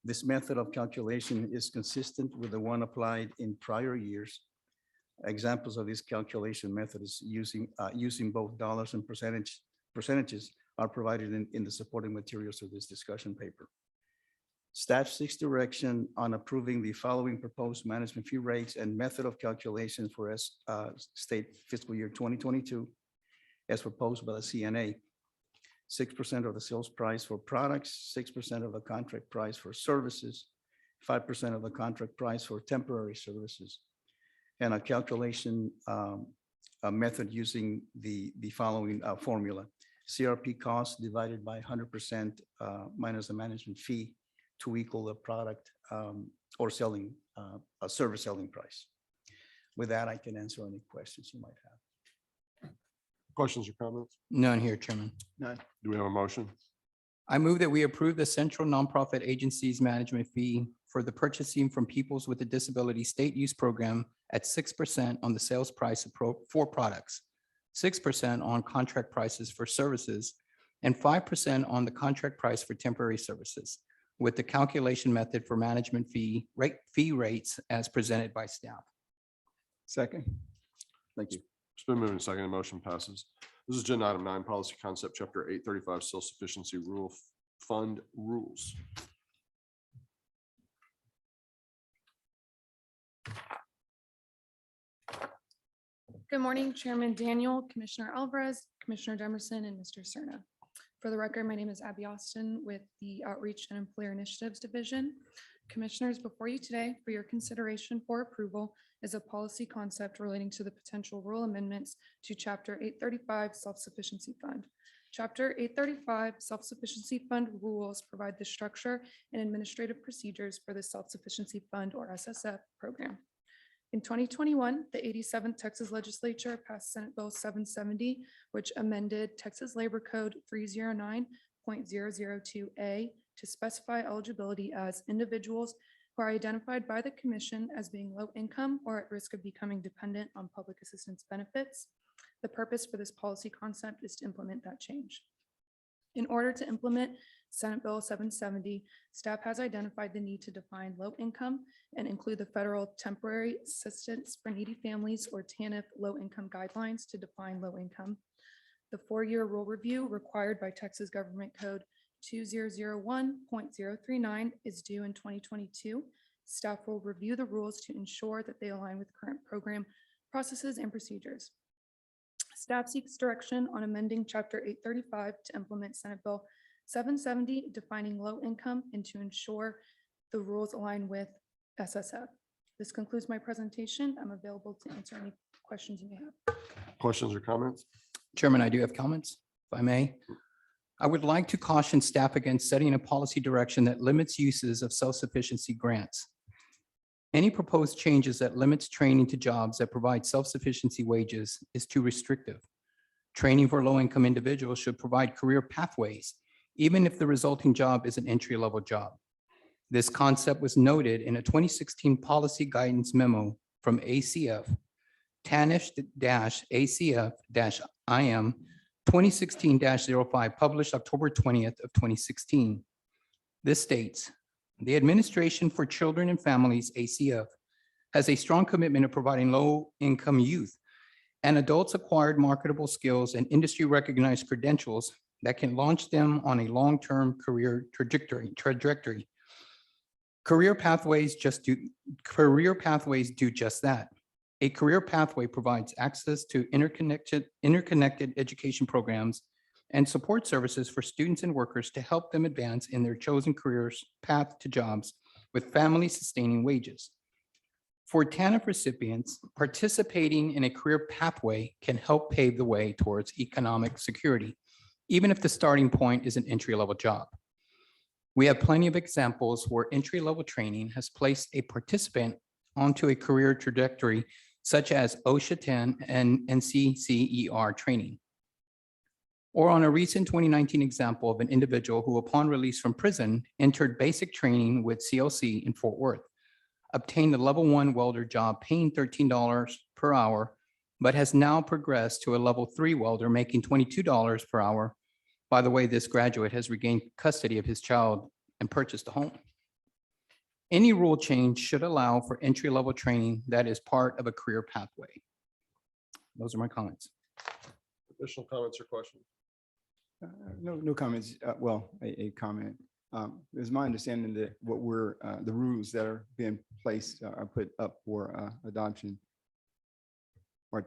This method of calculation is consistent with the one applied in prior years. Examples of this calculation method is using both dollars and percentages are provided in the supporting materials of this discussion paper. Staff seeks direction on approving the following proposed management fee rates and method of calculation for state fiscal year 2022 as proposed by the CNA. 6% of the sales price for products, 6% of the contract price for services, 5% of the contract price for temporary services, and a calculation a method using the following formula. CRP costs divided by 100% minus the management fee to equal the product or selling a service selling price. With that, I can answer any questions you might have. Questions or comments? None here, Chairman. Do we have a motion? I move that we approve the Central Nonprofit Agency's management fee for the Purchasing from Peoples with a Disability State Use Program at 6% on the sales price for products, 6% on contract prices for services, and 5% on the contract price for temporary services, with the calculation method for management fee rates as presented by staff. Second. Thank you. It's been moved and seconded. Motion passes. This is agenda item 9, policy concept chapter 835, self-sufficiency rule fund rules. Good morning, Chairman Daniel, Commissioner Alvarez, Commissioner Demerson, and Mr. Cerna. For the record, my name is Abby Austin with the Outreach and Employer Initiatives Division. Commissioners, before you today for your consideration for approval is a policy concept relating to the potential rule amendments to Chapter 835 Self-Sufficiency Fund. Chapter 835 Self-Sufficiency Fund rules provide the structure and administrative procedures for the Self-Sufficiency Fund or SSF program. In 2021, the 87th Texas Legislature passed Senate Bill 770, which amended Texas Labor Code 309.002A to specify eligibility as individuals who are identified by the Commission as being low income or at risk of becoming dependent on public assistance benefits. The purpose for this policy concept is to implement that change. In order to implement Senate Bill 770, staff has identified the need to define low income and include the federal Temporary Assistance for Needy Families or TANF low income guidelines to define low income. The 4-year rule review required by Texas Government Code 2001.039 is due in 2022. Staff will review the rules to ensure that they align with current program processes and procedures. Staff seeks direction on amending Chapter 835 to implement Senate Bill 770, defining low income and to ensure the rules align with SSF. This concludes my presentation. I'm available to answer any questions you may have. Questions or comments? Chairman, I do have comments, if I may. I would like to caution staff against setting a policy direction that limits uses of self-sufficiency grants. Any proposed changes that limits training to jobs that provide self-sufficiency wages is too restrictive. Training for low-income individuals should provide career pathways, even if the resulting job is an entry-level job. This concept was noted in a 2016 policy guidance memo from ACF, TANF-ACF-IM 2016-05, published October 20th of 2016. This states, the Administration for Children and Families, ACF, has a strong commitment to providing low-income youth and adults acquired marketable skills and industry-recognized credentials that can launch them on a long-term career trajectory. Career pathways do just that. A career pathway provides access to interconnected education programs and support services for students and workers to help them advance in their chosen careers path to jobs with family-sustaining wages. For TANF recipients, participating in a career pathway can help pave the way towards economic security, even if the starting point is an entry-level job. We have plenty of examples where entry-level training has placed a participant onto a career trajectory, such as OSHA 10 and NCCER training. Or on a recent 2019 example of an individual who, upon release from prison, entered basic training with CLC in Fort Worth, obtained a level 1 welder job paying $13 per hour, but has now progressed to a level 3 welder making $22 per hour. By the way, this graduate has regained custody of his child and purchased a home. Any rule change should allow for entry-level training that is part of a career pathway. Those are my comments. Additional comments or questions? No comments. Well, a comment. It's my understanding that what we're, the rules that are being placed are put up for adoption or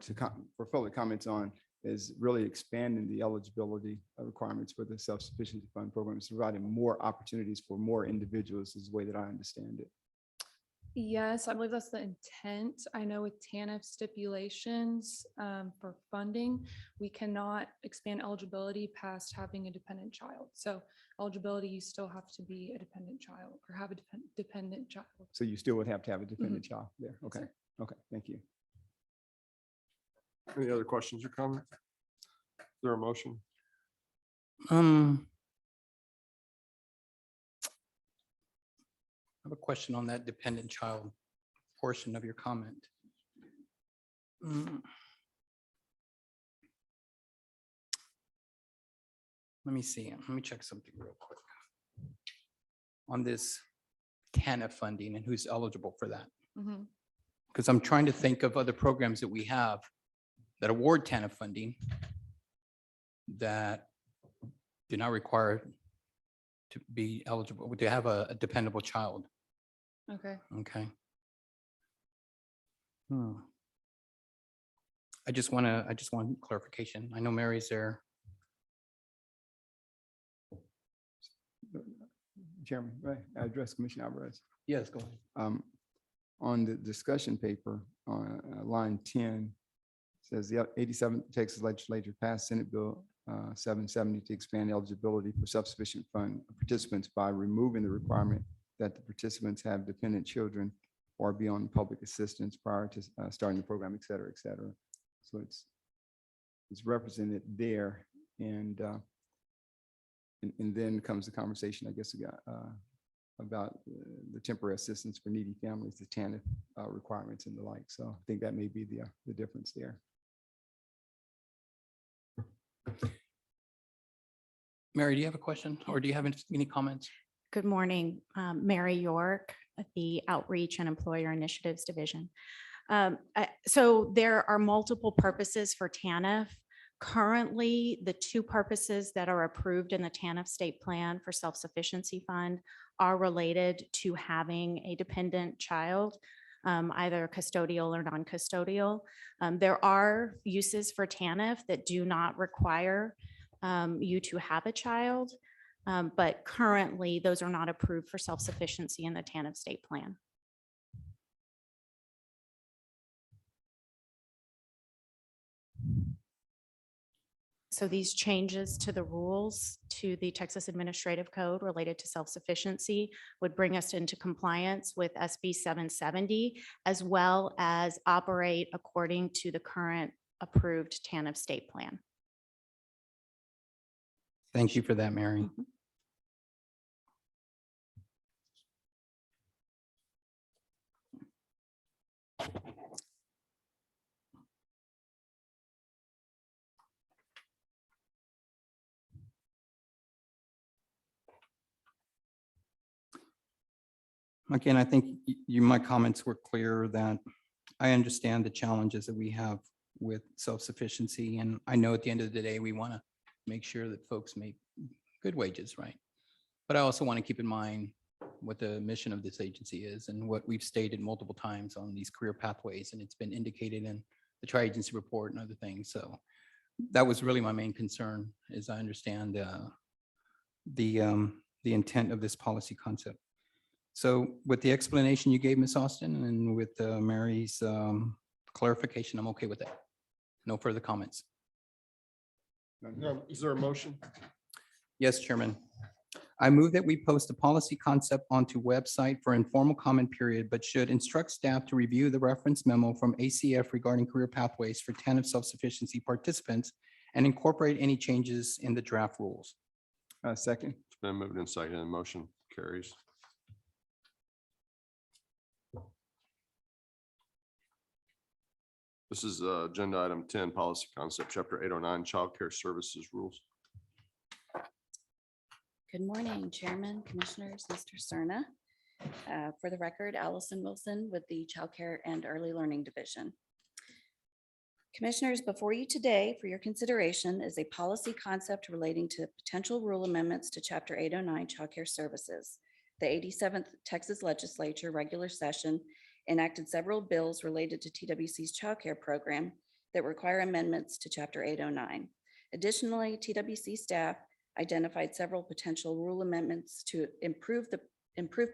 for public comments on is really expanding the eligibility requirements for the self-sufficiency fund program. It's providing more opportunities for more individuals is the way that I understand it. Yes, I believe that's the intent. I know with TANF stipulations for funding, we cannot expand eligibility past having a dependent child. So eligibility, you still have to be a dependent child or have a dependent child. So you still would have to have a dependent child there. Okay. Okay. Thank you. Any other questions or comments? Is there a motion? I have a question on that dependent child portion of your comment. Let me see. Let me check something real quick. On this TANF funding and who's eligible for that. Because I'm trying to think of other programs that we have that award TANF funding that do not require to be eligible, to have a dependable child. Okay. Okay. I just want clarification. I know Mary's there. Chairman, right, I address Commissioner Alvarez. Yes, go ahead. On the discussion paper on line 10, says the 87th Texas Legislature passed Senate Bill 770 to expand eligibility for self-sufficient fund participants by removing the requirement that the participants have dependent children or be on public assistance prior to starting the program, et cetera, et cetera. So it's represented there, and then comes the conversation, I guess, about the temporary assistance for needy families, the TANF requirements and the like. So I think that may be the difference there. Mary, do you have a question or do you have any comments? Good morning, Mary York, at the Outreach and Employer Initiatives Division. So there are multiple purposes for TANF. Currently, the two purposes that are approved in the TANF state plan for self-sufficiency fund are related to having a dependent child. either custodial or non-custodial. There are uses for TANF that do not require you to have a child, but currently those are not approved for self-sufficiency in the TANF state plan. So these changes to the rules to the Texas Administrative Code related to self-sufficiency would bring us into compliance with SB 770, as well as operate according to the current approved TANF state plan. Thank you for that, Mary. Again, I think my comments were clear that I understand the challenges that we have with self-sufficiency. And I know at the end of the day, we want to make sure that folks make good wages, right? But I also want to keep in mind what the mission of this agency is and what we've stated multiple times on these career pathways. And it's been indicated in the tri-agency report and other things. So that was really my main concern, is I understand the intent of this policy concept. So with the explanation you gave, Ms. Austin, and with Mary's clarification, I'm okay with that. No further comments. Is there a motion? Yes, Chairman. I move that we post a policy concept onto website for informal comment period, but should instruct staff to review the reference memo from ACF regarding career pathways for TANF self-sufficiency participants and incorporate any changes in the draft rules. Second. It's been moved and seconded. Motion carries. This is agenda item 10, policy concept, chapter 809, child care services rules. Good morning, Chairman, Commissioners, Mr. Cerna. For the record, Allison Wilson with the Child Care and Early Learning Division. Commissioners, before you today for your consideration is a policy concept relating to potential rule amendments to Chapter 809 Child Care Services. The 87th Texas Legislature regular session enacted several bills related to TWC's child care program that require amendments to Chapter 809. Additionally, TWC staff identified several potential rule amendments to improve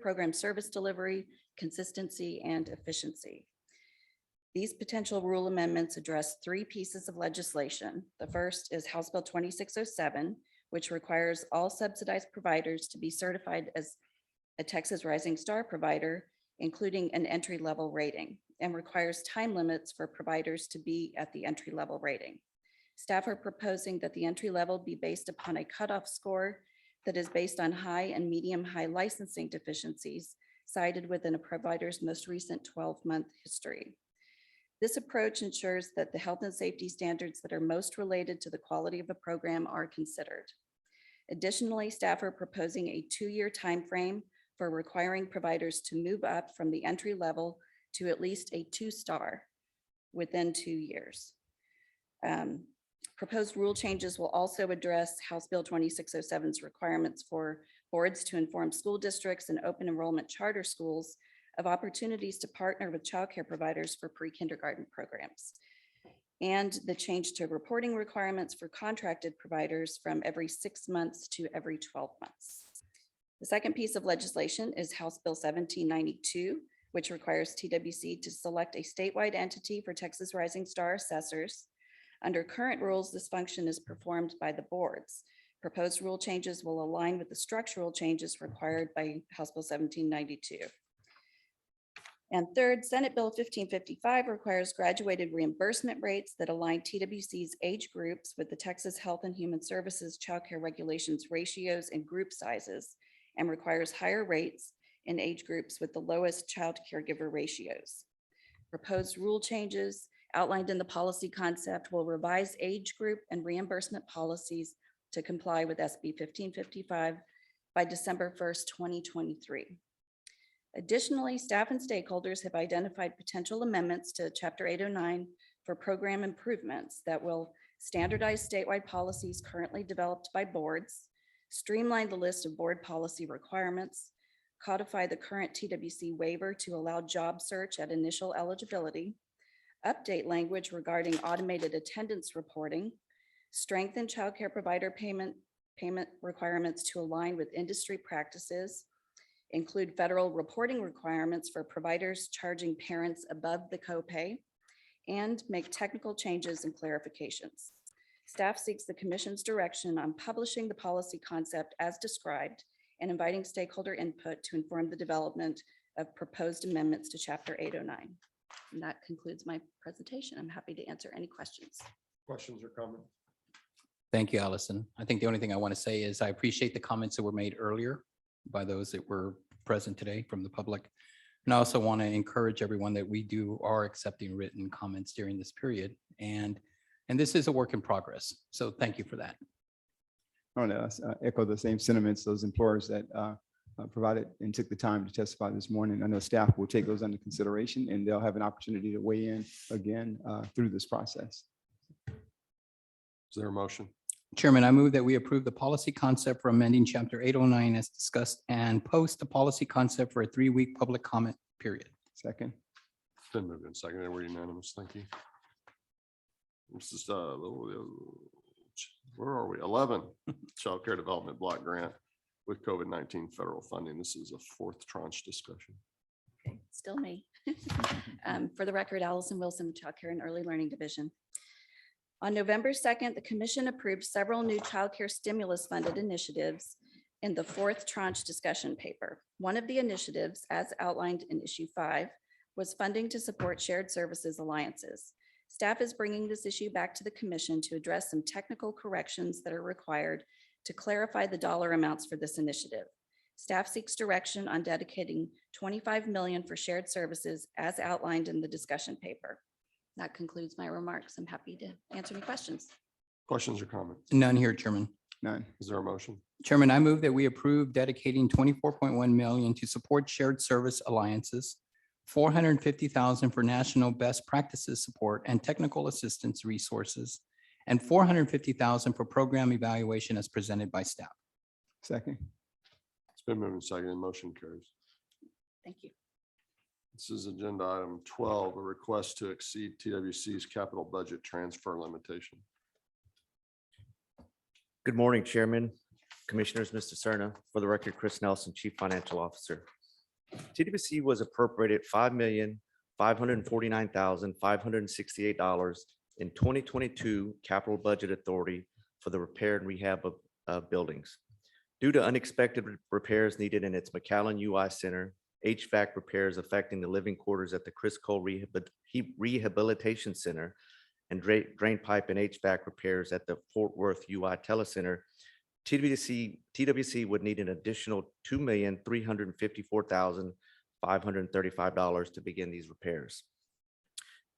program service delivery, consistency, and efficiency. These potential rule amendments address three pieces of legislation. The first is House Bill 2607, which requires all subsidized providers to be certified as a Texas Rising Star provider, including an entry-level rating, and requires time limits for providers to be at the entry-level rating. Staff are proposing that the entry level be based upon a cutoff score that is based on high and medium-high licensing deficiencies cited within a provider's most recent 12-month history. This approach ensures that the health and safety standards that are most related to the quality of a program are considered. Additionally, staff are proposing a 2-year time frame for requiring providers to move up from the entry level to at least a 2-star within 2 years. Proposed rule changes will also address House Bill 2607's requirements for boards to inform school districts and open enrollment charter schools of opportunities to partner with childcare providers for pre-kindergarten programs, and the change to reporting requirements for contracted providers from every 6 months to every 12 months. The second piece of legislation is House Bill 1792, which requires TWC to select a statewide entity for Texas Rising Star assessors. Under current rules, this function is performed by the boards. Proposed rule changes will align with the structural changes required by House Bill 1792. And third, Senate Bill 1555 requires graduated reimbursement rates that align TWC's age groups with the Texas Health and Human Services Child Care Regulations ratios and group sizes, and requires higher rates in age groups with the lowest child caregiver ratios. Proposed rule changes outlined in the policy concept will revise age group and reimbursement policies to comply with SB 1555 by December 1st, 2023. Additionally, staff and stakeholders have identified potential amendments to Chapter 809 for program improvements that will standardize statewide policies currently developed by boards, streamline the list of board policy requirements, codify the current TWC waiver to allow job search at initial eligibility, update language regarding automated attendance reporting, strengthen childcare provider payment requirements to align with industry practices, include federal reporting requirements for providers charging parents above the copay, and make technical changes and clarifications. Staff seeks the Commission's direction on publishing the policy concept as described and inviting stakeholder input to inform the development of proposed amendments to Chapter 809. And that concludes my presentation. I'm happy to answer any questions. Questions or comments? Thank you, Allison. I think the only thing I want to say is I appreciate the comments that were made earlier by those that were present today from the public. And I also want to encourage everyone that we are accepting written comments during this period. And this is a work in progress. So thank you for that. I want to echo the same sentiments, those employers that provided and took the time to testify this morning. I know staff will take those under consideration and they'll have an opportunity to weigh in again through this process. Is there a motion? Chairman, I move that we approve the policy concept for amending Chapter 809 as discussed and post the policy concept for a 3-week public comment period. Second. It's been moved and seconded. We're unanimous. Thank you. This is where are we? 11, Child Care Development Block Grant with COVID-19 federal funding. This is a 4th tranche discussion. Okay, still me. For the record, Allison Wilson with Child Care and Early Learning Division. On November 2nd, the Commission approved several new child care stimulus funded initiatives in the 4th tranche discussion paper. One of the initiatives, as outlined in issue 5, was funding to support shared services alliances. Staff is bringing this issue back to the Commission to address some technical corrections that are required to clarify the dollar amounts for this initiative. Staff seeks direction on dedicating $25 million for shared services as outlined in the discussion paper. That concludes my remarks. I'm happy to answer any questions. Questions or comments? None here, Chairman. None. Is there a motion? Chairman, I move that we approve dedicating $24.1 million to support shared service alliances, $450,000 for national best practices support and technical assistance resources, and $450,000 for program evaluation as presented by staff. Second. It's been moved and seconded. Motion carries. Thank you. This is agenda item 12, a request to exceed TWC's capital budget transfer limitation. Good morning, Chairman, Commissioners, Mr. Cerna. For the record, Chris Nelson, Chief Financial Officer. TWC was appropriated $5,549,568 in 2022 capital budget authority for the repair and rehab of buildings. Due to unexpected repairs needed in its McAllen UI Center, HVAC repairs affecting the living quarters at the Chris Cole Rehabilitation Center, and drain pipe and HVAC repairs at the Fort Worth UI Telecenter, TWC would need an additional $2,354,535 to begin these repairs.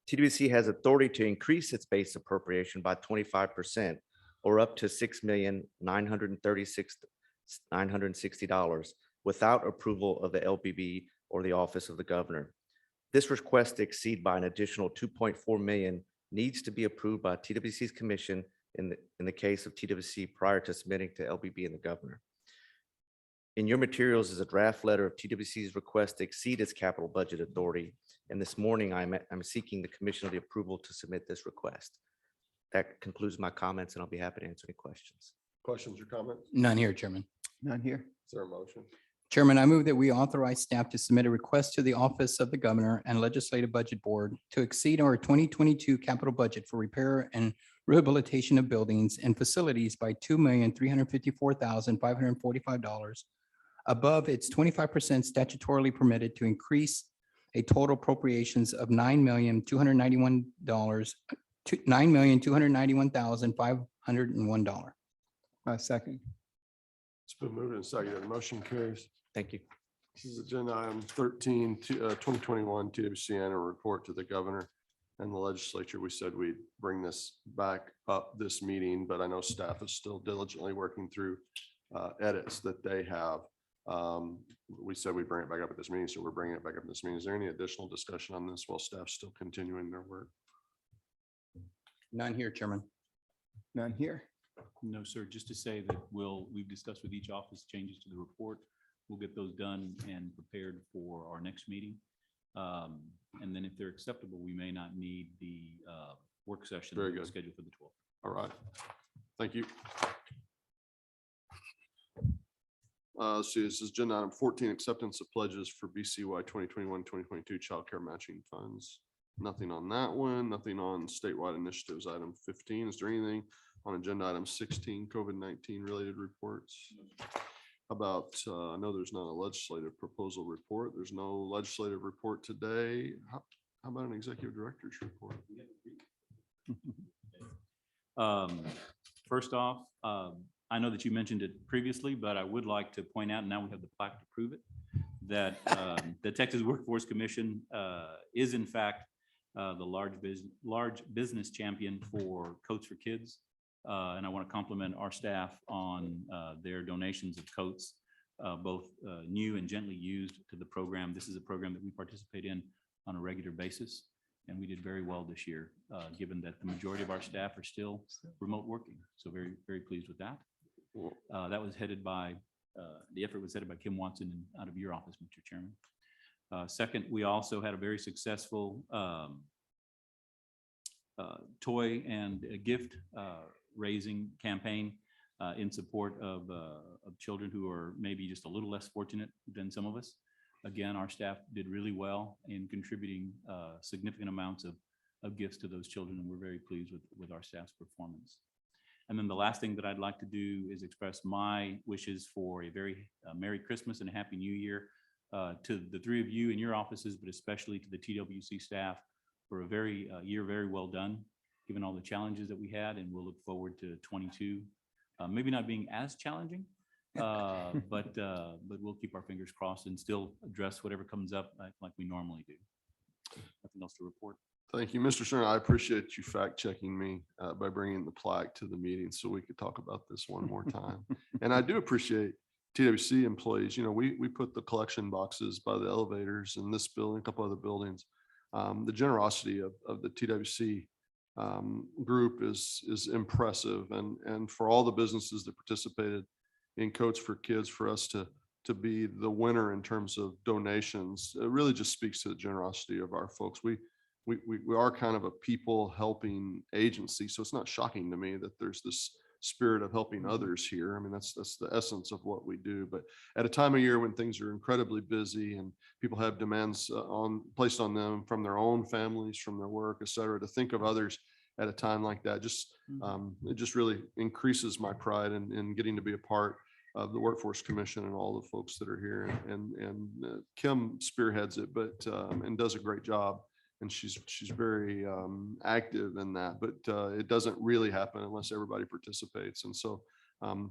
TWC has authority to increase its base appropriation by 25% or up to $6,936,960 without approval of the LBB or the Office of the Governor. This request to exceed by an additional $2.4 million needs to be approved by TWC's commission in the case of TWC prior to submitting to LBB and the Governor. In your materials is a draft letter of TWC's request to exceed its capital budget authority. And this morning, I'm seeking the commission of the approval to submit this request. That concludes my comments, and I'll be happy to answer any questions. Questions or comments? None here, Chairman. None here. Is there a motion? Chairman, I move that we authorize staff to submit a request to the Office of the Governor and Legislative Budget Board to exceed our 2022 capital budget for repair and rehabilitation of buildings and facilities by $2,354,545 above its 25% statutorily permitted to increase a total appropriations of $9,291,501. Second. It's been moved and seconded. Motion carries. Thank you. This is agenda item 13, 2021 TWC annual report to the Governor and the legislature. We said we'd bring this back up this meeting, but I know staff is still diligently working through edits that they have. We said we'd bring it back up at this meeting, so we're bringing it back up at this meeting. Is there any additional discussion on this while staff's still continuing their work? None here, Chairman. None here. No, sir. Just to say that we've discussed with each office changes to the report. we'll get those done and prepared for our next meeting. And then if they're acceptable, we may not need the work session Very good. scheduled for the 12th. All right. Thank you. Let's see, this is agenda item 14, acceptance of pledges for BCY 2021-2022 child care matching funds. Nothing on that one, nothing on statewide initiatives. Item 15, is there anything on agenda item 16, COVID-19 related reports? How about, I know there's not a legislative proposal report. There's no legislative report today. How about an executive director's report? First off, I know that you mentioned it previously, but I would like to point out, and now we have the plaque to prove it, that the Texas Workforce Commission is in fact the large business champion for Coats for Kids. And I want to compliment our staff on their donations of coats, both new and gently used to the program. This is a program that we participate in on a regular basis, and we did very well this year, given that the majority of our staff are still remote working. So very, very pleased with that. That was headed by, the effort was headed by Kim Watson out of your office, Mr. Chairman. Second, we also had a very successful toy and gift raising campaign in support of children who are maybe just a little less fortunate than some of us. Again, our staff did really well in contributing significant amounts of gifts to those children, and we're very pleased with our staff's performance. And then the last thing that I'd like to do is express my wishes for a very Merry Christmas and a Happy New Year to the three of you in your offices, but especially to the TWC staff for a very year very well done, given all the challenges that we had, and we'll look forward to 22, maybe not being as challenging, but we'll keep our fingers crossed and still address whatever comes up like we normally do. Nothing else to report. Thank you, Mr. Cerner. I appreciate you fact checking me by bringing the plaque to the meeting so we could talk about this one more time. And I do appreciate TWC employees. You know, we put the collection boxes by the elevators in this building, a couple other buildings. The generosity of the TWC group is impressive, and for all the businesses that participated in Coats for Kids, for us to be the winner in terms of donations, it really just speaks to the generosity of our folks. We are kind of a people helping agency, so it's not shocking to me that there's this spirit of helping others here. I mean, that's the essence of what we do. But at a time of year when things are incredibly busy and people have demands placed on them from their own families, from their work, et cetera, to think of others at a time like that, it just really increases my pride in getting to be a part of the Workforce Commission and all the folks that are here. And Kim spearheads it, but and does a great job. And she's very active in that, but it doesn't really happen unless everybody participates. And so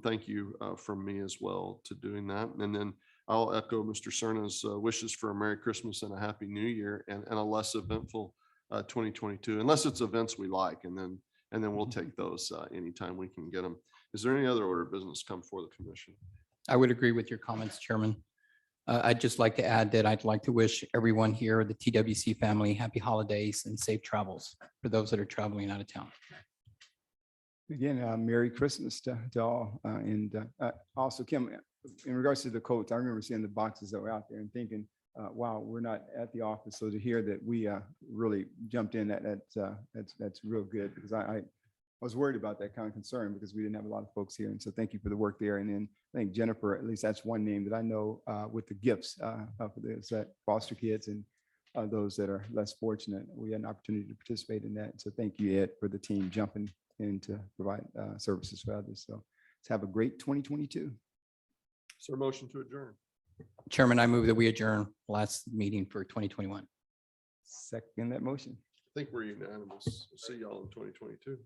thank you from me as well to doing that. And then I'll echo Mr. Cerna's wishes for a Merry Christmas and a Happy New Year, and a less eventful 2022, unless it's events we like, and then we'll take those anytime we can get them. Is there any other order of business come before the commission? I would agree with your comments, Chairman. I'd just like to add that I'd like to wish everyone here, the TWC family, happy holidays and safe travels for those that are traveling out of town. Again, Merry Christmas to all. And also, Kim, in regards to the coats, I remember seeing the boxes that were out there and thinking, wow, we're not at the office. So to hear that we really jumped in, that's real good, because I was worried about that kind of concern because we didn't have a lot of folks here. And so thank you for the work there. And then I think Jennifer, at least that's one name that I know with the gifts for the foster kids and those that are less fortunate. We had an opportunity to participate in that. So thank you, Ed, for the team jumping in to provide services for others. So let's have a great 2022. Is there a motion to adjourn? Chairman, I move that we adjourn last meeting for 2021. Second that motion. I think we're unanimous. We'll see y'all in 2022.